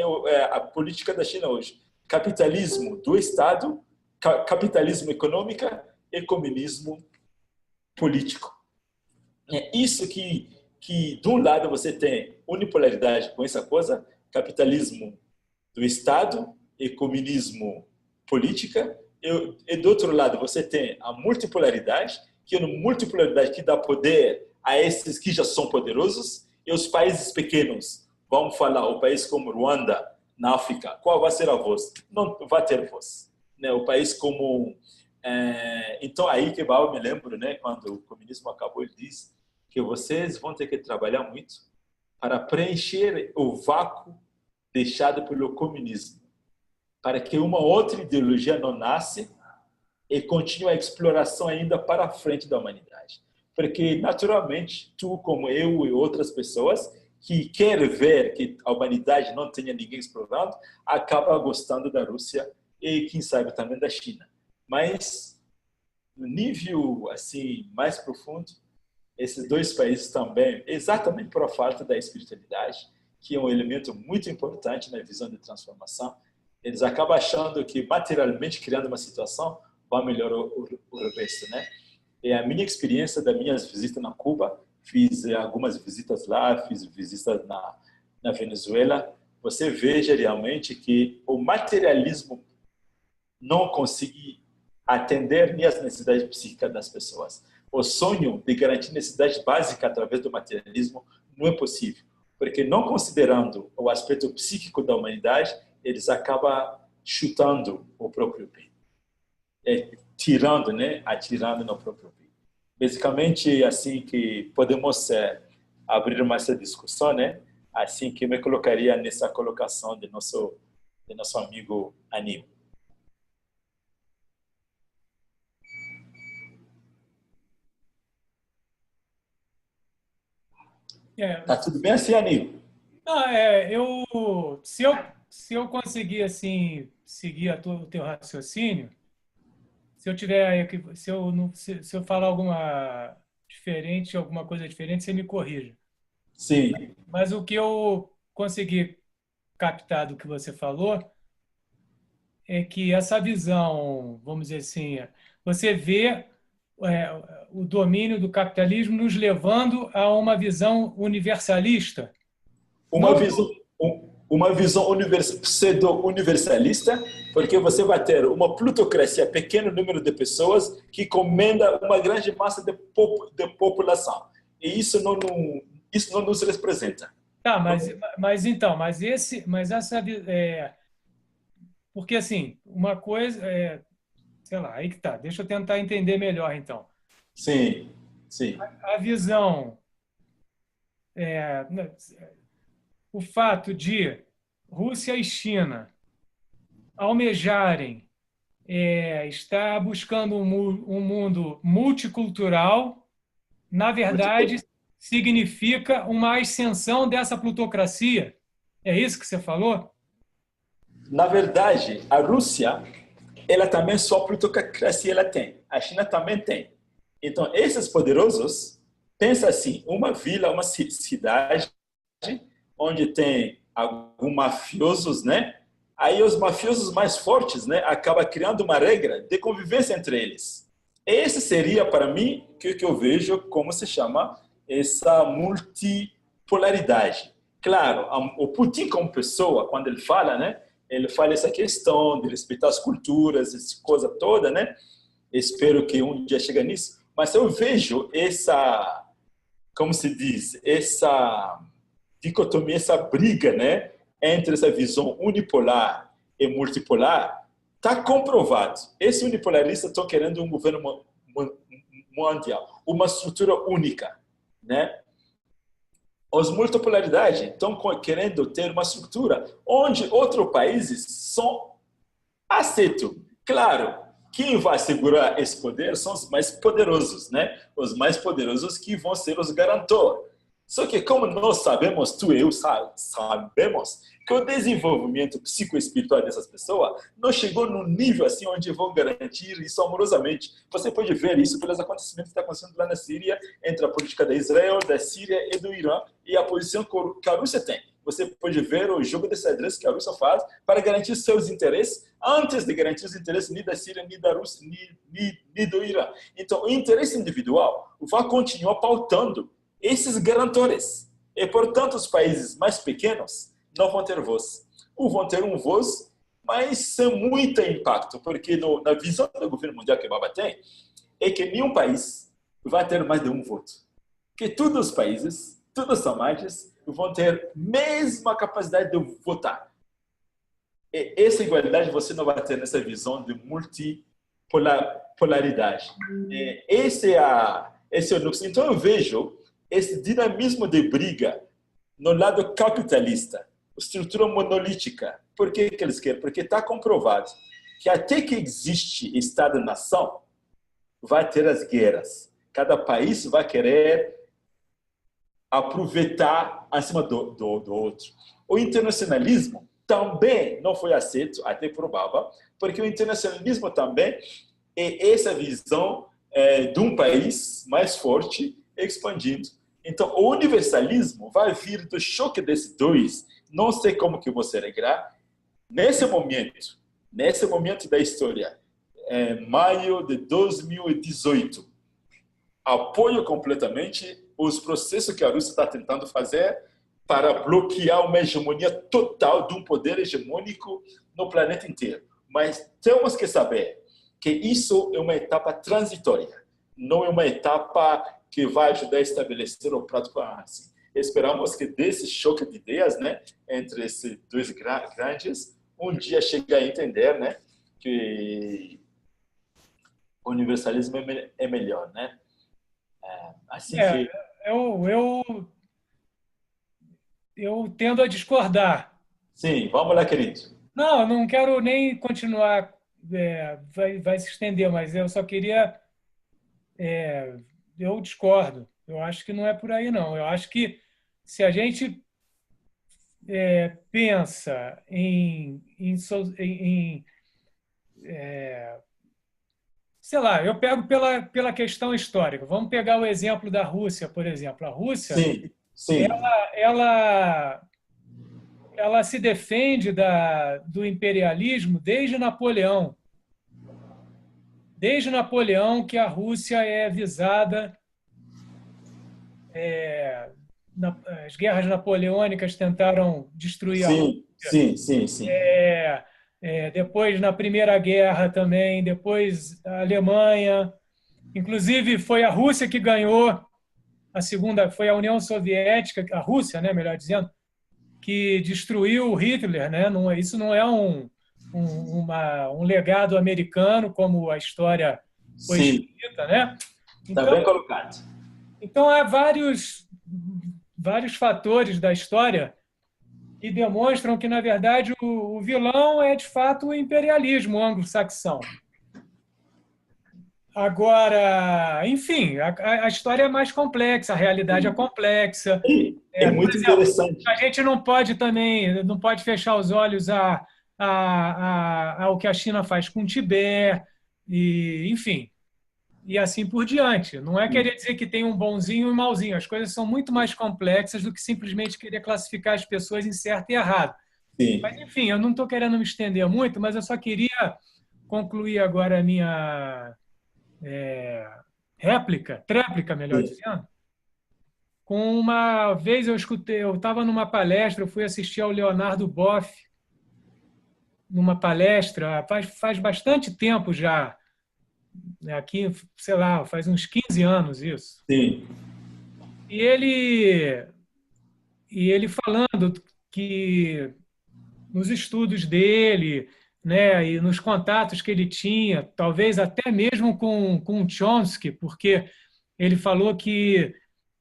a política da China hoje. Capitalismo do Estado, capitalismo econômico e comunismo político. É isso que de um lado você tem unipolaridade com essa coisa, capitalismo do Estado e comunismo política, e do outro lado você tem a multipolaridade, que é uma multipolaridade que dá poder a esses que já são poderosos, e os países pequenos, vamos falar, o país como Ruanda, na África, qual vai ser a voz? Não vai ter voz. Né? O país como... então, aí que eu me lembro, né, quando o comunismo acabou, ele disse que vocês vão ter que trabalhar muito para preencher o vácuo deixado pelo comunismo, para que uma outra ideologia não nasce e continue a exploração ainda para a frente da humanidade. Porque, naturalmente, tu, como eu e outras pessoas que querem ver que a humanidade não tenha ninguém explorando, acaba gostando da Rússia e, quem sabe, também da China. Mas, no nível assim mais profundo, esses dois países também, exatamente por falta da espiritualidade, que é um elemento muito importante na visão de transformação, eles acabam achando que materialmente criando uma situação vai melhorar o resto, né? E a minha experiência das minhas visitas na Cuba, fiz algumas visitas lá, fiz visitas na Venezuela, você veja realmente que o materialismo não consegue atender nem as necessidades psíquicas das pessoas. O sonho de garantir necessidades básicas através do materialismo não é possível, porque não considerando o aspecto psíquico da humanidade, eles acabam chutando o próprio pé, atirando no próprio pé. Basicamente, assim que podemos abrir mais essa discussão, né? Assim que eu me colocaria nessa colocação de nosso amigo Aníbal. Tá tudo bem assim, Aníbal? Se eu conseguir assim seguir o teu raciocínio, se eu falar alguma coisa diferente, você me corrija. Sim. Mas o que eu consegui captar do que você falou é que essa visão, vamos dizer assim, você vê o domínio do capitalismo nos levando a uma visão universalista. Uma visão pseudo-universalista, porque você vai ter uma plutocracia, pequeno número de pessoas que comanda uma grande massa de população. E isso não nos representa. Tá, porque assim, uma coisa sei lá, aí que tá. Deixa eu tentar entender melhor, então. Sim. A visão, o fato de Rússia e China almejarem estar buscando um mundo multicultural, na verdade, significa uma ascensão dessa plutocracia. É isso que você falou? Na verdade, a Rússia, ela também só plutocracia ela tem. A China também tem. Então, esses poderosos, pensa assim, uma vila, uma cidade, onde tem alguns mafiosos, né? Aí os mafiosos mais fortes, né, acabam criando uma regra de convivência entre eles. Esse seria, para mim, que eu vejo como se chama essa multipolaridade. Claro, o Putin como pessoa, quando ele fala, né, ele fala essa questão de respeitar as culturas, essa coisa toda, né? Espero que um dia chegue nisso. Mas eu vejo essa, como se diz, essa dicotomia, essa briga, né, entre essa visão unipolar e multipolar, está comprovado. Esse unipolarista está querendo um governo mundial, uma estrutura única, né? Os multipolaridades estão querendo ter uma estrutura onde outros países são aceitos. Claro, quem vai segurar esse poder são os mais poderosos, né? Os mais poderosos que vão ser os garantores. Só que como nós sabemos, tu e eu sabemos, que o desenvolvimento psicoespiritual dessas pessoas não chegou no nível assim onde vão garantir isso amorosamente. Você pode ver isso pelos acontecimentos que estão acontecendo lá na Síria, entre a política da Israel, da Síria e do Irã, e a posição que a Rússia tem. Você pode ver o jogo de xadrez que a Rússia faz para garantir seus interesses, antes de garantir os interesses nem da Síria, nem da Rússia, nem do Irã. Então, o interesse individual vai continuar pautando esses garantores. E, portanto, os países mais pequenos não vão ter voz. Ou vão ter um voz, mas sem muito impacto, porque na visão do governo mundial que o Baba tem, é que nenhum país vai ter mais de um voto. Que todos os países, todas as samajas, vão ter a mesma capacidade de votar. E essa igualdade você não vai ter nessa visão de multipolaridade. Esse é o núcleo. Então, eu vejo esse dinamismo de briga no lado capitalista, estrutura monolítica. Por que eles querem? Porque está comprovado que até que existe Estado-nação, vai ter as guerras. Cada país vai querer aproveitar acima do outro. O internacionalismo também não foi aceito, até provável, porque o internacionalismo também é essa visão de um país mais forte expandindo. Então, o universalismo vai vir do choque desses dois. Não sei como que você regrar. Nesse momento da história, maio de 2018, apoio completamente os processos que a Rússia está tentando fazer para bloquear uma hegemonia total de um poder hegemônico no planeta inteiro. Mas temos que saber que isso é uma etapa transitória, não é uma etapa que vai ajudar a estabelecer o prático assim. Esperamos que desse choque de ideias, né, entre esses dois grandes, um dia chegue a entender, né, que o universalismo é melhor, né? Assim que eu tendo a discordar. Sim, vamos lá, querido. Não, não quero nem continuar, vai se estender, mas eu só queria... eu discordo. Eu acho que não é por aí, não. Eu acho que se a gente pensa sei lá, eu pego pela questão histórica. Vamos pegar o exemplo da Rússia, por exemplo. A Rússia, sim. ela se defende do imperialismo desde Napoleão. Desde Napoleão que a Rússia é visada. As guerras napoleônicas tentaram destruir a Rússia. Sim. Depois, na Primeira Guerra também, depois a Alemanha. Inclusive, foi a Rússia que ganhou a segunda, foi a União Soviética, a Rússia, né, melhor dizendo, que destruiu Hitler, né? Isso não é um legado americano, como a história foi escrita, né? Então, está bem colocado. Então, há vários fatores da história que demonstram que, na verdade, o vilão é, de fato, o imperialismo anglo-saxão. Agora, enfim, a história é mais complexa, a realidade é complexa. É muito interessante. A gente não pode fechar os olhos ao que a China faz com o Tibete, enfim, e assim por diante. Não é querer dizer que tem um bonzinho e um mauzinho. As coisas são muito mais complexas do que simplesmente querer classificar as pessoas em certo e errado. Sim. Mas, enfim, eu não estou querendo me estender muito, mas eu só queria concluir agora a minha tréplica, melhor dizendo, com uma vez eu estava numa palestra, eu fui assistir ao Leonardo Boff, numa palestra, faz bastante tempo já, aqui, sei lá, faz uns 15 anos isso. Sim, E ele falando que nos estudos dele, né, e nos contatos que ele tinha, talvez até mesmo com Chomsky, porque ele falou que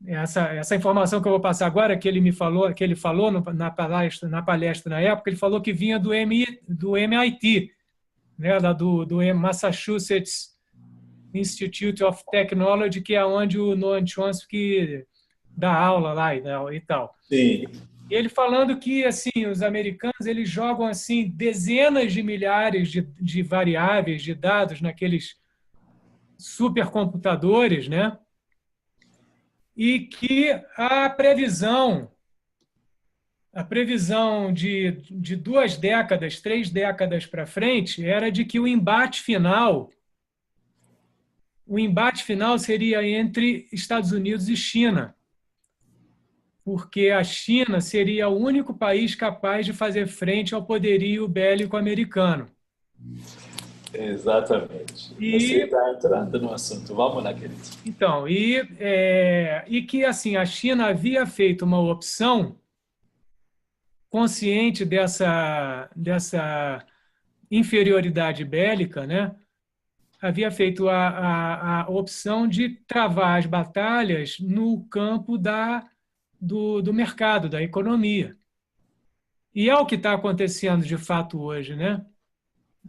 essa informação que eu vou passar agora, que ele me falou, que ele falou na palestra na época, ele falou que vinha do MIT, né, do Massachusetts Institute of Technology, que é onde o Noam Chomsky dá aula lá e tal. sim, E ele falando que assim os americanos eles jogam assim dezenas de milhares de variáveis, de dados naqueles supercomputadores, né? E que a previsão de 2 décadas, 3 décadas para frente era de que o embate final seria entre Estados Unidos e China, porque a China seria o único país capaz de fazer frente ao poderio bélico americano. exatamente. E, Você está entrando no assunto. Vamos lá, querido. então, e que assim a China havia feito uma opção consciente dessa inferioridade bélica, né? Havia feito a opção de travar as batalhas no campo do mercado, da economia. E é o que está acontecendo de fato hoje, né?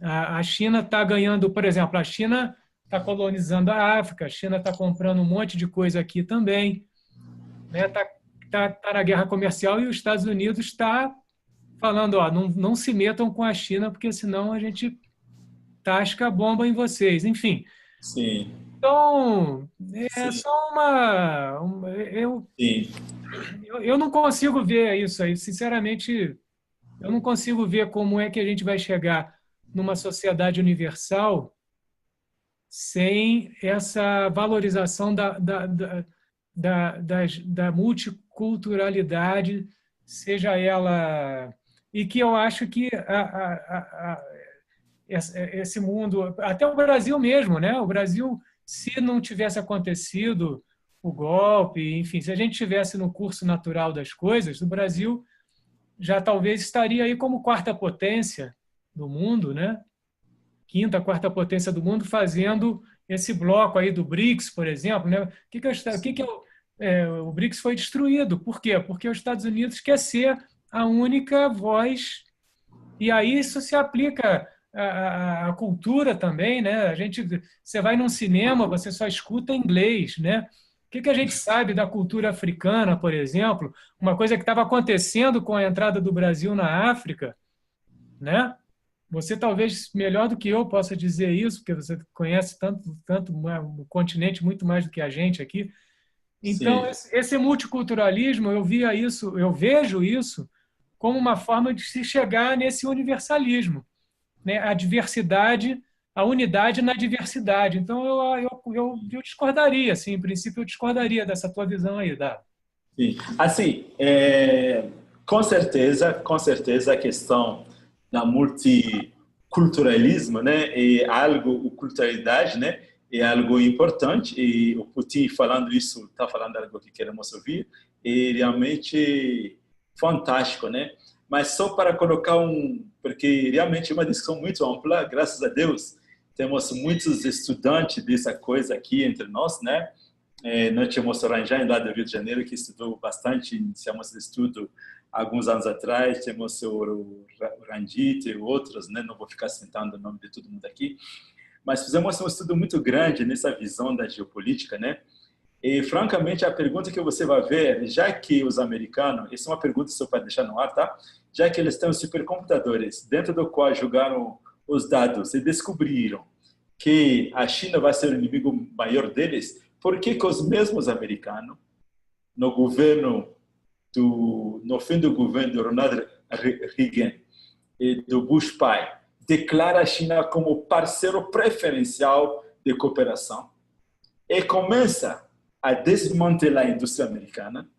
A China está ganhando, por exemplo, a China está colonizando a África, a China está comprando um monte de coisa aqui também, né? Tá na guerra comercial e os Estados Unidos está falando, ó, não se metam com a China, porque senão a gente tasca a bomba em vocês. Enfim, Sim, então é sim, só sim, eu não consigo ver isso aí, sinceramente, eu não consigo ver como é que a gente vai chegar numa sociedade universal sem essa valorização da multiculturalidade, seja ela... E que eu acho que esse mundo, até o Brasil mesmo, né? O Brasil, se não tivesse acontecido o golpe, enfim, se a gente tivesse no curso natural das coisas, o Brasil já talvez estaria aí como 4ª potência do mundo, né? 5ª, 4ª potência do mundo, fazendo esse bloco aí do BRICS, por exemplo, né? O BRICS foi destruído. Por quê? Porque os Estados Unidos quer ser a única voz, e aí isso se aplica à cultura também, né? Você vai num cinema, você só escuta inglês, né? O que a gente sabe da cultura africana, por exemplo? Uma coisa que estava acontecendo com a entrada do Brasil na África, né? Você talvez melhor do que eu possa dizer isso, porque você conhece tanto o continente muito mais do que a gente aqui. Então, sim. esse multiculturalismo, eu vejo isso como uma forma de se chegar nesse universalismo, né? A diversidade, a unidade na diversidade. Então, eu discordaria, assim, em princípio, eu discordaria dessa tua visão aí, Dá. Sim. Assim, com certeza a questão da multiculturalismo, né, o culturalidade, né, é algo importante, e o Putin falando isso, está falando algo que queremos ouvir, é realmente fantástico, né? Mas só para colocar porque realmente é uma discussão muito ampla, graças a Deus, temos muitos estudantes dessa coisa aqui entre nós, né? Nós tínhamos o Ranjan lá do Rio de Janeiro, que estudou bastante, iniciamos esse estudo alguns anos atrás, temos o Randit e outros, né? Não vou ficar citando o nome de todo mundo aqui, mas fizemos um estudo muito grande nessa visão da geopolítica, né? E, francamente, a pergunta que você vai ver, já que os americanos, essa é uma pergunta só para deixar no ar, tá? Já que eles têm os supercomputadores, dentro do qual jogaram os dados e descobriram que a China vai ser o inimigo maior deles, por que os mesmos americanos, no fim do governo do Ronald Reagan e do Bush pai, declara a China como parceiro preferencial de cooperação e começa a desmantelar a indústria americana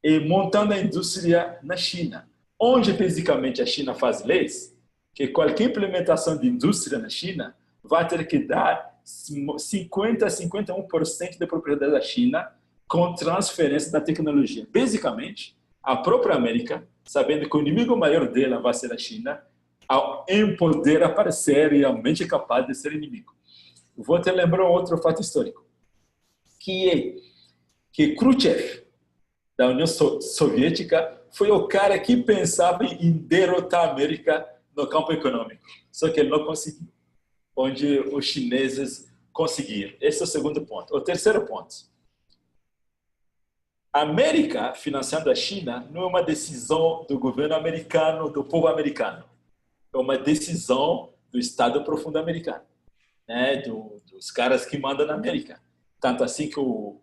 e montando a indústria na China, onde basicamente a China faz leis que qualquer implementação de indústria na China vai ter que dar 50% a 51% da propriedade da China com transferência da tecnologia. Basicamente, a própria América, sabendo que o inimigo maior dela vai ser a China, em poder aparecer realmente capaz de ser inimigo. Vou te lembrar outro fato histórico, que é que Khrushchev, da União Soviética, foi o cara que pensava em derrotar a América no campo econômico. Só que ele não conseguiu, onde os chineses conseguiram. Esse é o segundo ponto. O terceiro ponto. A América financiando a China não é uma decisão do governo americano, do povo americano. É uma decisão do Estado profundo americano, né? Dos caras que mandam na América. Tanto assim que o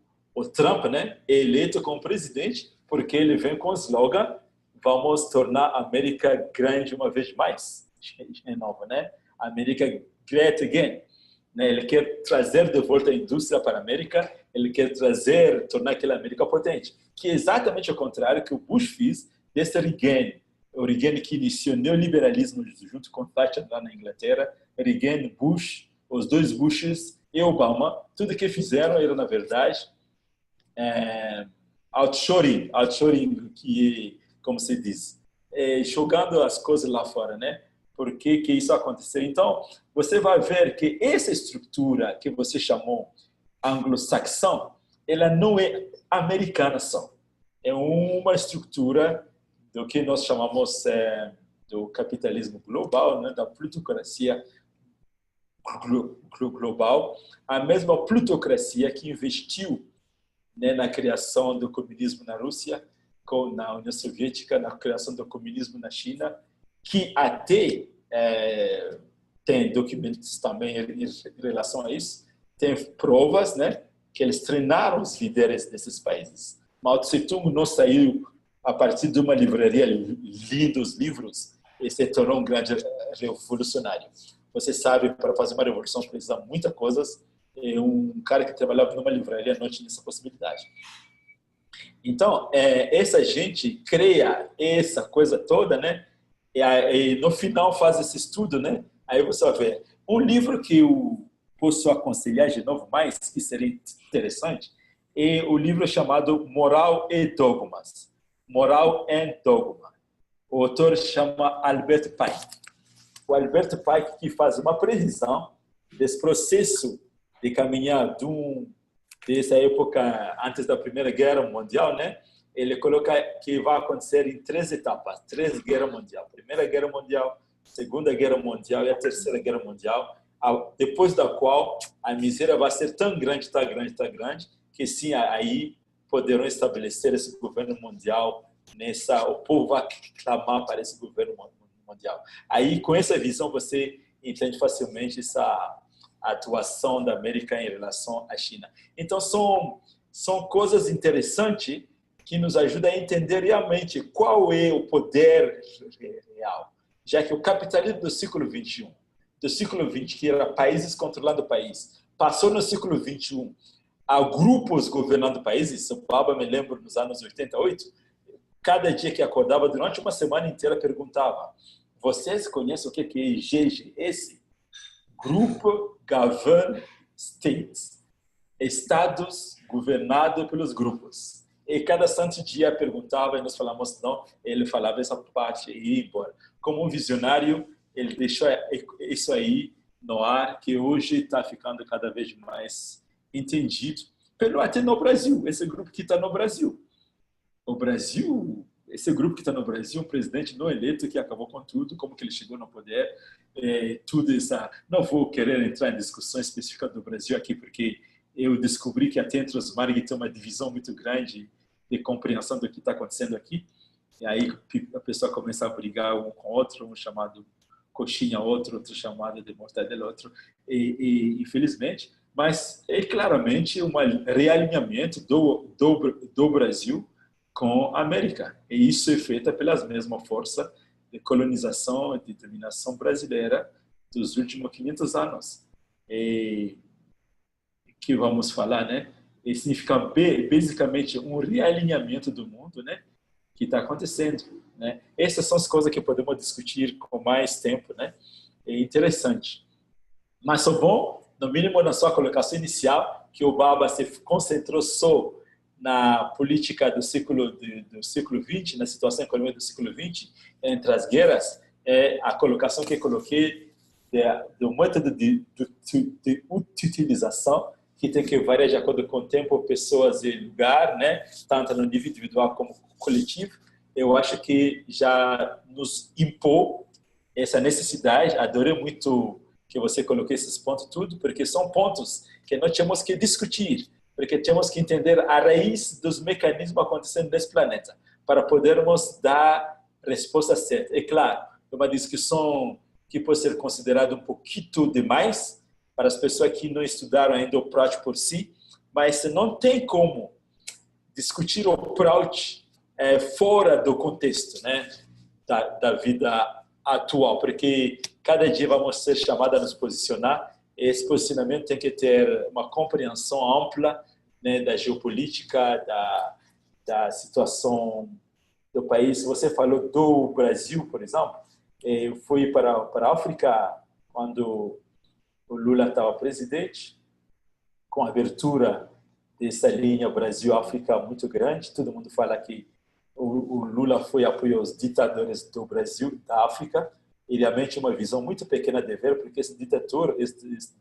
Trump, né, é eleito como presidente porque ele vem com o slogan: vamos tornar a América grande uma vez mais. De novo, né? América Great Again. Né? Ele quer trazer de volta a indústria para a América, ele quer tornar aquela América potente, que é exatamente o contrário que o Bush fez desse Reagan. O Reagan que iniciou o neoliberalismo junto com Thatcher lá na Inglaterra, Reagan, Bush, os dois Bushes e Obama, tudo que fizeram era, na verdade, outshoring, que, como se diz, jogando as coisas lá fora, né? Por que isso aconteceu? Então, você vai ver que essa estrutura que você chamou anglo-saxão, ela não é americana só. É uma estrutura do que nós chamamos do capitalismo global, né? Da plutocracia global, a mesma plutocracia que investiu, né, na criação do comunismo na Rússia, na União Soviética, na criação do comunismo na China, que até tem documentos também em relação a isso, tem provas, né, que eles treinaram os líderes desses países. Mao Tse-tung não saiu a partir de uma livraria lendo os livros e se tornou um grande revolucionário. Você sabe, para fazer uma revolução precisa de muitas coisas, e um cara que trabalhava numa livraria não tinha essa possibilidade. Então, essa gente cria essa coisa toda, né? E no final faz esse estudo, né? Aí você vai ver. Um livro que eu posso aconselhar de novo mais, que seria interessante, é o livro chamado Moral e Dogmas. Moral and Dogma. O autor chama Albert Pike. O Albert Pike que faz uma previsão desse processo de caminhar dessa época antes da Primeira Guerra Mundial, né? Ele coloca que vai acontecer em 3 etapas, 3 guerras mundiais. Primeira Guerra Mundial, Segunda Guerra Mundial e a Terceira Guerra Mundial, depois da qual a miséria vai ser tão grande, que sim, aí poderão estabelecer esse governo mundial, o povo vai clamar para esse governo mundial. Aí, com essa visão, você entende facilmente essa atuação da América em relação à China. Então, são coisas interessantes que nos ajudam a entender realmente qual é o poder real. Já que o capitalismo do século XXI, do século XX, que era países controlando o país, passou no século XXI a grupos governando países. O Baba, me lembro, nos anos 88, cada dia que acordava, durante uma semana inteira, perguntava: vocês conhecem o que é GGS? Grupo Govern States. Estados governados pelos grupos. E cada santo dia perguntava e nós falamos não, ele falava essa parte e ia embora. Como um visionário, ele deixou isso aí no ar, que hoje está ficando cada vez mais entendido, até no Brasil, esse grupo que está no Brasil. O Brasil, esse grupo que está no Brasil, um presidente não eleito que acabou com tudo, como que ele chegou no poder, tudo isso. Não vou querer entrar em discussão específica do Brasil aqui, porque eu descobri que até entre os Marg tem uma divisão muito grande de compreensão do que está acontecendo aqui. E aí a pessoa começa a brigar um com o outro, um chamado coxinha, outro chamado de mortadela, outro. E infelizmente, mas é claramente um realinhamento do Brasil com a América. E isso é feito pelas mesmas forças de colonização e de dominação brasileira dos últimos 500 anos. E que vamos falar, né? E significa basicamente um realinhamento do mundo, né? Que está acontecendo, né? Essas são as coisas que podemos discutir com mais tempo, né? É interessante. Mas o bom no mínimo na sua colocação inicial, que o Baba se concentrou só na política do século XX, na situação econômica do século XX, entre as guerras, é a colocação que eu coloquei do método de utilização, que tem que variar de acordo com o tempo, pessoas e lugar, né? Tanto no nível individual como coletivo. Eu acho que já nos impôs essa necessidade. Adorei muito que você colocou esses pontos tudo, porque são pontos que nós temos que discutir, porque temos que entender a raiz dos mecanismos acontecendo nesse planeta, para podermos dar resposta certa. É claro, é uma discussão que pode ser considerada um pouquinho demais para as pessoas que não estudaram ainda o Prout por si, mas não tem como discutir o Prout fora do contexto, né, da vida atual, porque cada dia vamos ser chamados a nos posicionar. Esse posicionamento tem que ter uma compreensão ampla, né, da geopolítica, da situação do país. Você falou do Brasil, por exemplo. Eu fui para a África quando o Lula estava presidente, com a abertura dessa linha Brasil-África muito grande. Todo mundo fala que o Lula foi apoio aos ditadores do Brasil, da África. E realmente uma visão muito pequena de ver, porque esses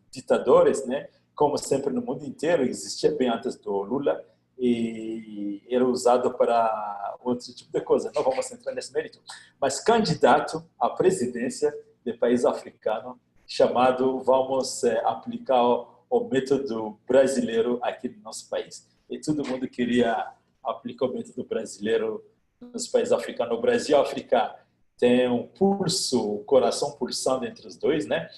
ditadores, né, como sempre no mundo inteiro, existia bem antes do Lula e era usado para outro tipo de coisa. Não vamos entrar nesse mérito. Mas candidato à presidência de país africano, chamado vamos aplicar o método brasileiro aqui no nosso país. E todo mundo queria aplicar o método brasileiro nos países africanos. O Brasil e a África tem um pulso, um coração pulsando entre os dois, né?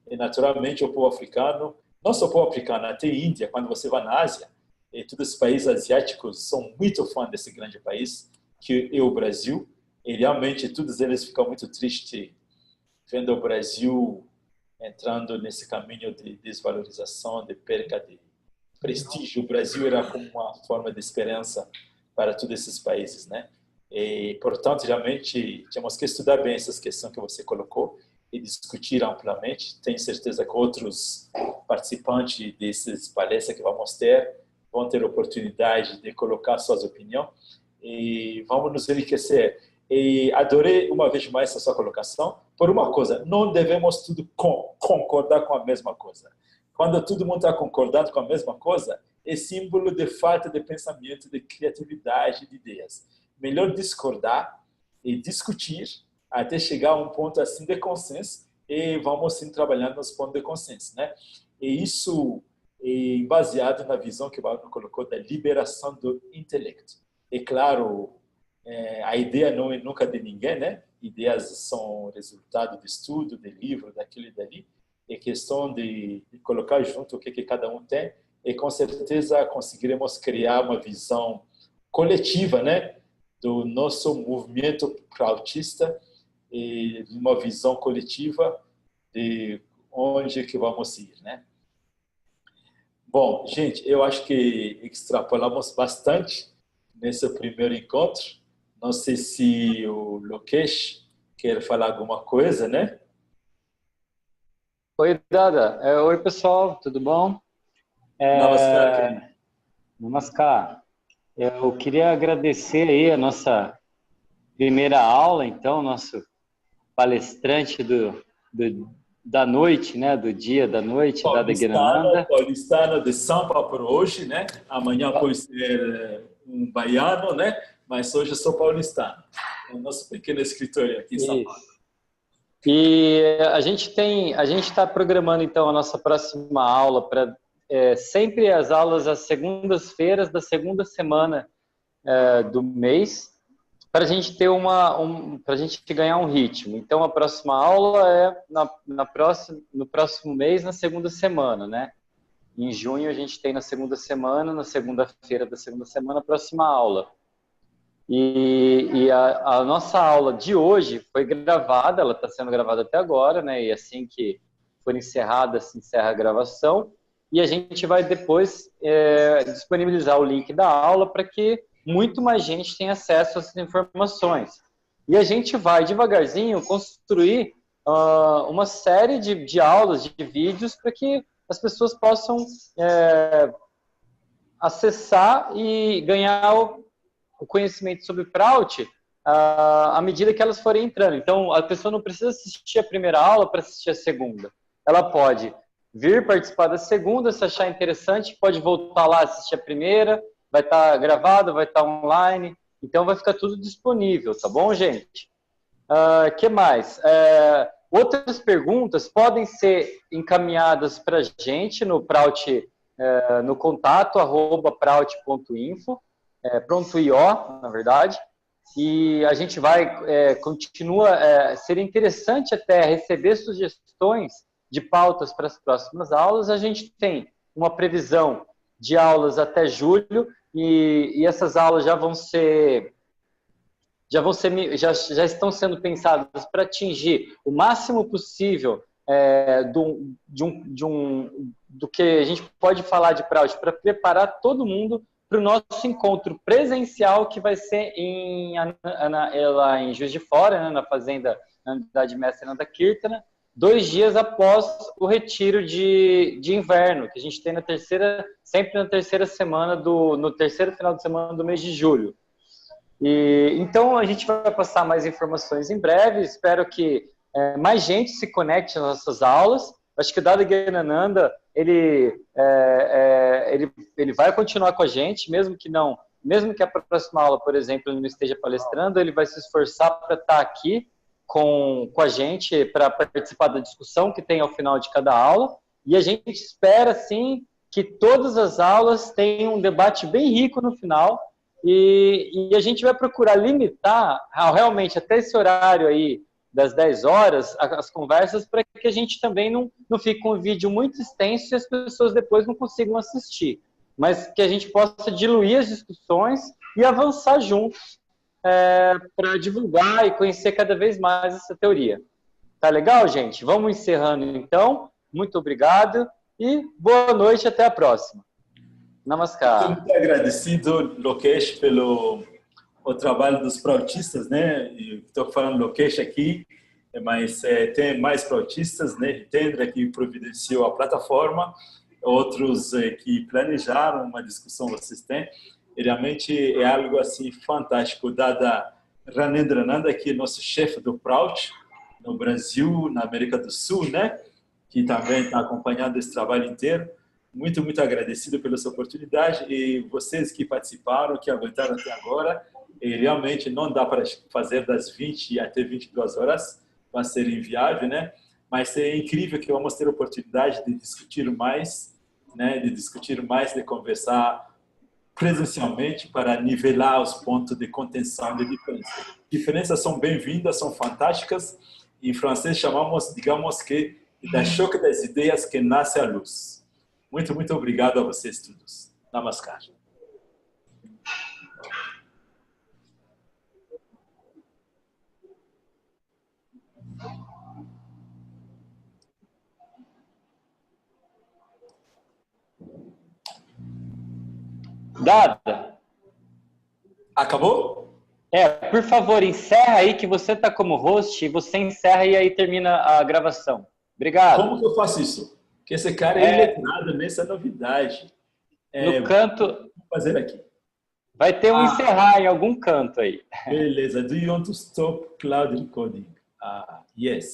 E naturalmente o povo africano, não só o povo africano, até a Índia, quando você vai na Ásia, e todos os países asiáticos são muito fãs desse grande país, que é o Brasil, e realmente todos eles ficam muito tristes vendo o Brasil entrando nesse caminho de desvalorização, de perca de prestígio. O Brasil era como uma forma de esperança para todos esses países, né? E, portanto, realmente, temos que estudar bem essas questões que você colocou e discutir amplamente. Tenho certeza que outros participantes dessas palestras que vamos ter vão ter oportunidade de colocar suas opiniões e vamos nos enriquecer. E adorei uma vez mais a sua colocação. Por uma coisa, não devemos tudo concordar com a mesma coisa. Quando todo mundo está concordando com a mesma coisa, é símbolo de falta de pensamento, de criatividade, de ideias. Melhor discordar e discutir até chegar a um ponto assim de consenso e vamos sim trabalhando nos pontos de consenso, né? E isso é baseado na visão que o Paulo colocou da liberação do intelecto. É claro, a ideia não é nunca de ninguém, né? Ideias são resultado de estudo, de livro, daquilo e dali. É questão de colocar junto o que cada um tem e com certeza conseguiremos criar uma visão coletiva, né, do nosso movimento prautista e uma visão coletiva de onde que vamos ir, né? Bom, gente, eu acho que extrapolamos bastante nesse primeiro encontro. Não sei se o Lokesh quer falar alguma coisa, né? Oi, Dada. Oi, pessoal, tudo bom? Namaskar. Namaskar. Eu queria agradecer aí a nossa primeira aula, então, nosso palestrante da noite, né? Do dia, da noite, Dada Guirananda. Paulistano de Sampa por hoje, né? Amanhã pode ser um baiano, né? Mas hoje eu sou paulistano. É o nosso pequeno escritório aqui em São Paulo. E a gente está programando, então, a nossa próxima aula para sempre as aulas às segundas-feiras da segunda semana do mês, para a gente ter para a gente ganhar um ritmo. Então, a próxima aula é no próximo mês, na segunda semana, né? Em junho, a gente tem na segunda semana, na segunda-feira da segunda semana, a próxima aula. E a nossa aula de hoje foi gravada, ela está sendo gravada até agora, né? E assim que for encerrada, se encerra a gravação. E a gente vai depois disponibilizar o link da aula para que muito mais gente tenha acesso a essas informações. E a gente vai devagarzinho construir uma série de aulas, de vídeos, para que as pessoas possam acessar e ganhar o conhecimento sobre Prout à medida que elas forem entrando. Então, a pessoa não precisa assistir a primeira aula para assistir a segunda. Ela pode vir participar da segunda, se achar interessante, pode voltar lá assistir a primeira, vai estar gravado, vai estar online, então vai ficar tudo disponível, tá bom, gente? Que mais? Outras perguntas podem ser encaminhadas para a gente no Prout, no contato @prout.info, pronto.io, na verdade, e a gente vai, seria interessante até receber sugestões de pautas para as próximas aulas. A gente tem uma previsão de aulas até julho, e essas aulas já estão sendo pensadas para atingir o máximo possível do que a gente pode falar de Prout, para preparar todo mundo para o nosso encontro presencial, que vai ser lá em Juiz de Fora, né, na fazenda, na unidade mestre Nanda Kirtana, 2 dias após o retiro de inverno, que a gente tem sempre na terceira semana, no terceiro final de semana do mês de julho. Então, a gente vai passar mais informações em breve. Espero que mais gente se conecte às nossas aulas. Acho que o Dada Gyanananda, ele vai continuar com a gente, mesmo que a próxima aula, por exemplo, ele não esteja palestrando, ele vai se esforçar para estar aqui com a gente, para participar da discussão que tem ao final de cada aula. E a gente espera, sim, que todas as aulas tenham um debate bem rico no final, e a gente vai procurar limitar realmente até esse horário aí das 10 horas as conversas, para que a gente também não fique com um vídeo muito extenso e as pessoas depois não consigam assistir, mas que a gente possa diluir as discussões e avançar juntos para divulgar e conhecer cada vez mais essa teoria. Tá legal, gente? Vamos encerrando então. Muito obrigado e boa noite, até a próxima. Namaskar. Estou muito agradecido, Lokesh, pelo trabalho dos prautistas, né? Estou falando Lokesh aqui, mas tem mais prautistas, né? Hitendra, que providenciou a plataforma, outros que planejaram uma discussão que vocês têm. E realmente é algo assim fantástico. Dada Ranendrananda, que é nosso chefe do Prout no Brasil, na América do Sul, né? Que também está acompanhando esse trabalho inteiro. Muito, muito agradecido pela sua oportunidade, e vocês que participaram, que aguentaram até agora. E realmente não dá para fazer das 20 até 22 horas, vai ser inviável, né? Mas é incrível que vamos ter a oportunidade de discutir mais, né? De conversar presencialmente para nivelar os pontos de contenção de diferença. Diferenças são bem-vindas, são fantásticas. Em francês chamamos, digamos que, da choque das ideias que nasce a luz. Muito, muito obrigado a vocês todos. Namaskar. Dada. Acabou? Por favor, encerra aí, que você está como host, e você encerra e aí termina a gravação. Obrigado. Como que eu faço isso? Porque esse cara é iletrado nessa novidade. No canto... Vou fazer aqui. Vai ter um encerrar em algum canto aí. Beleza. Do you want to stop cloud recording? Yes.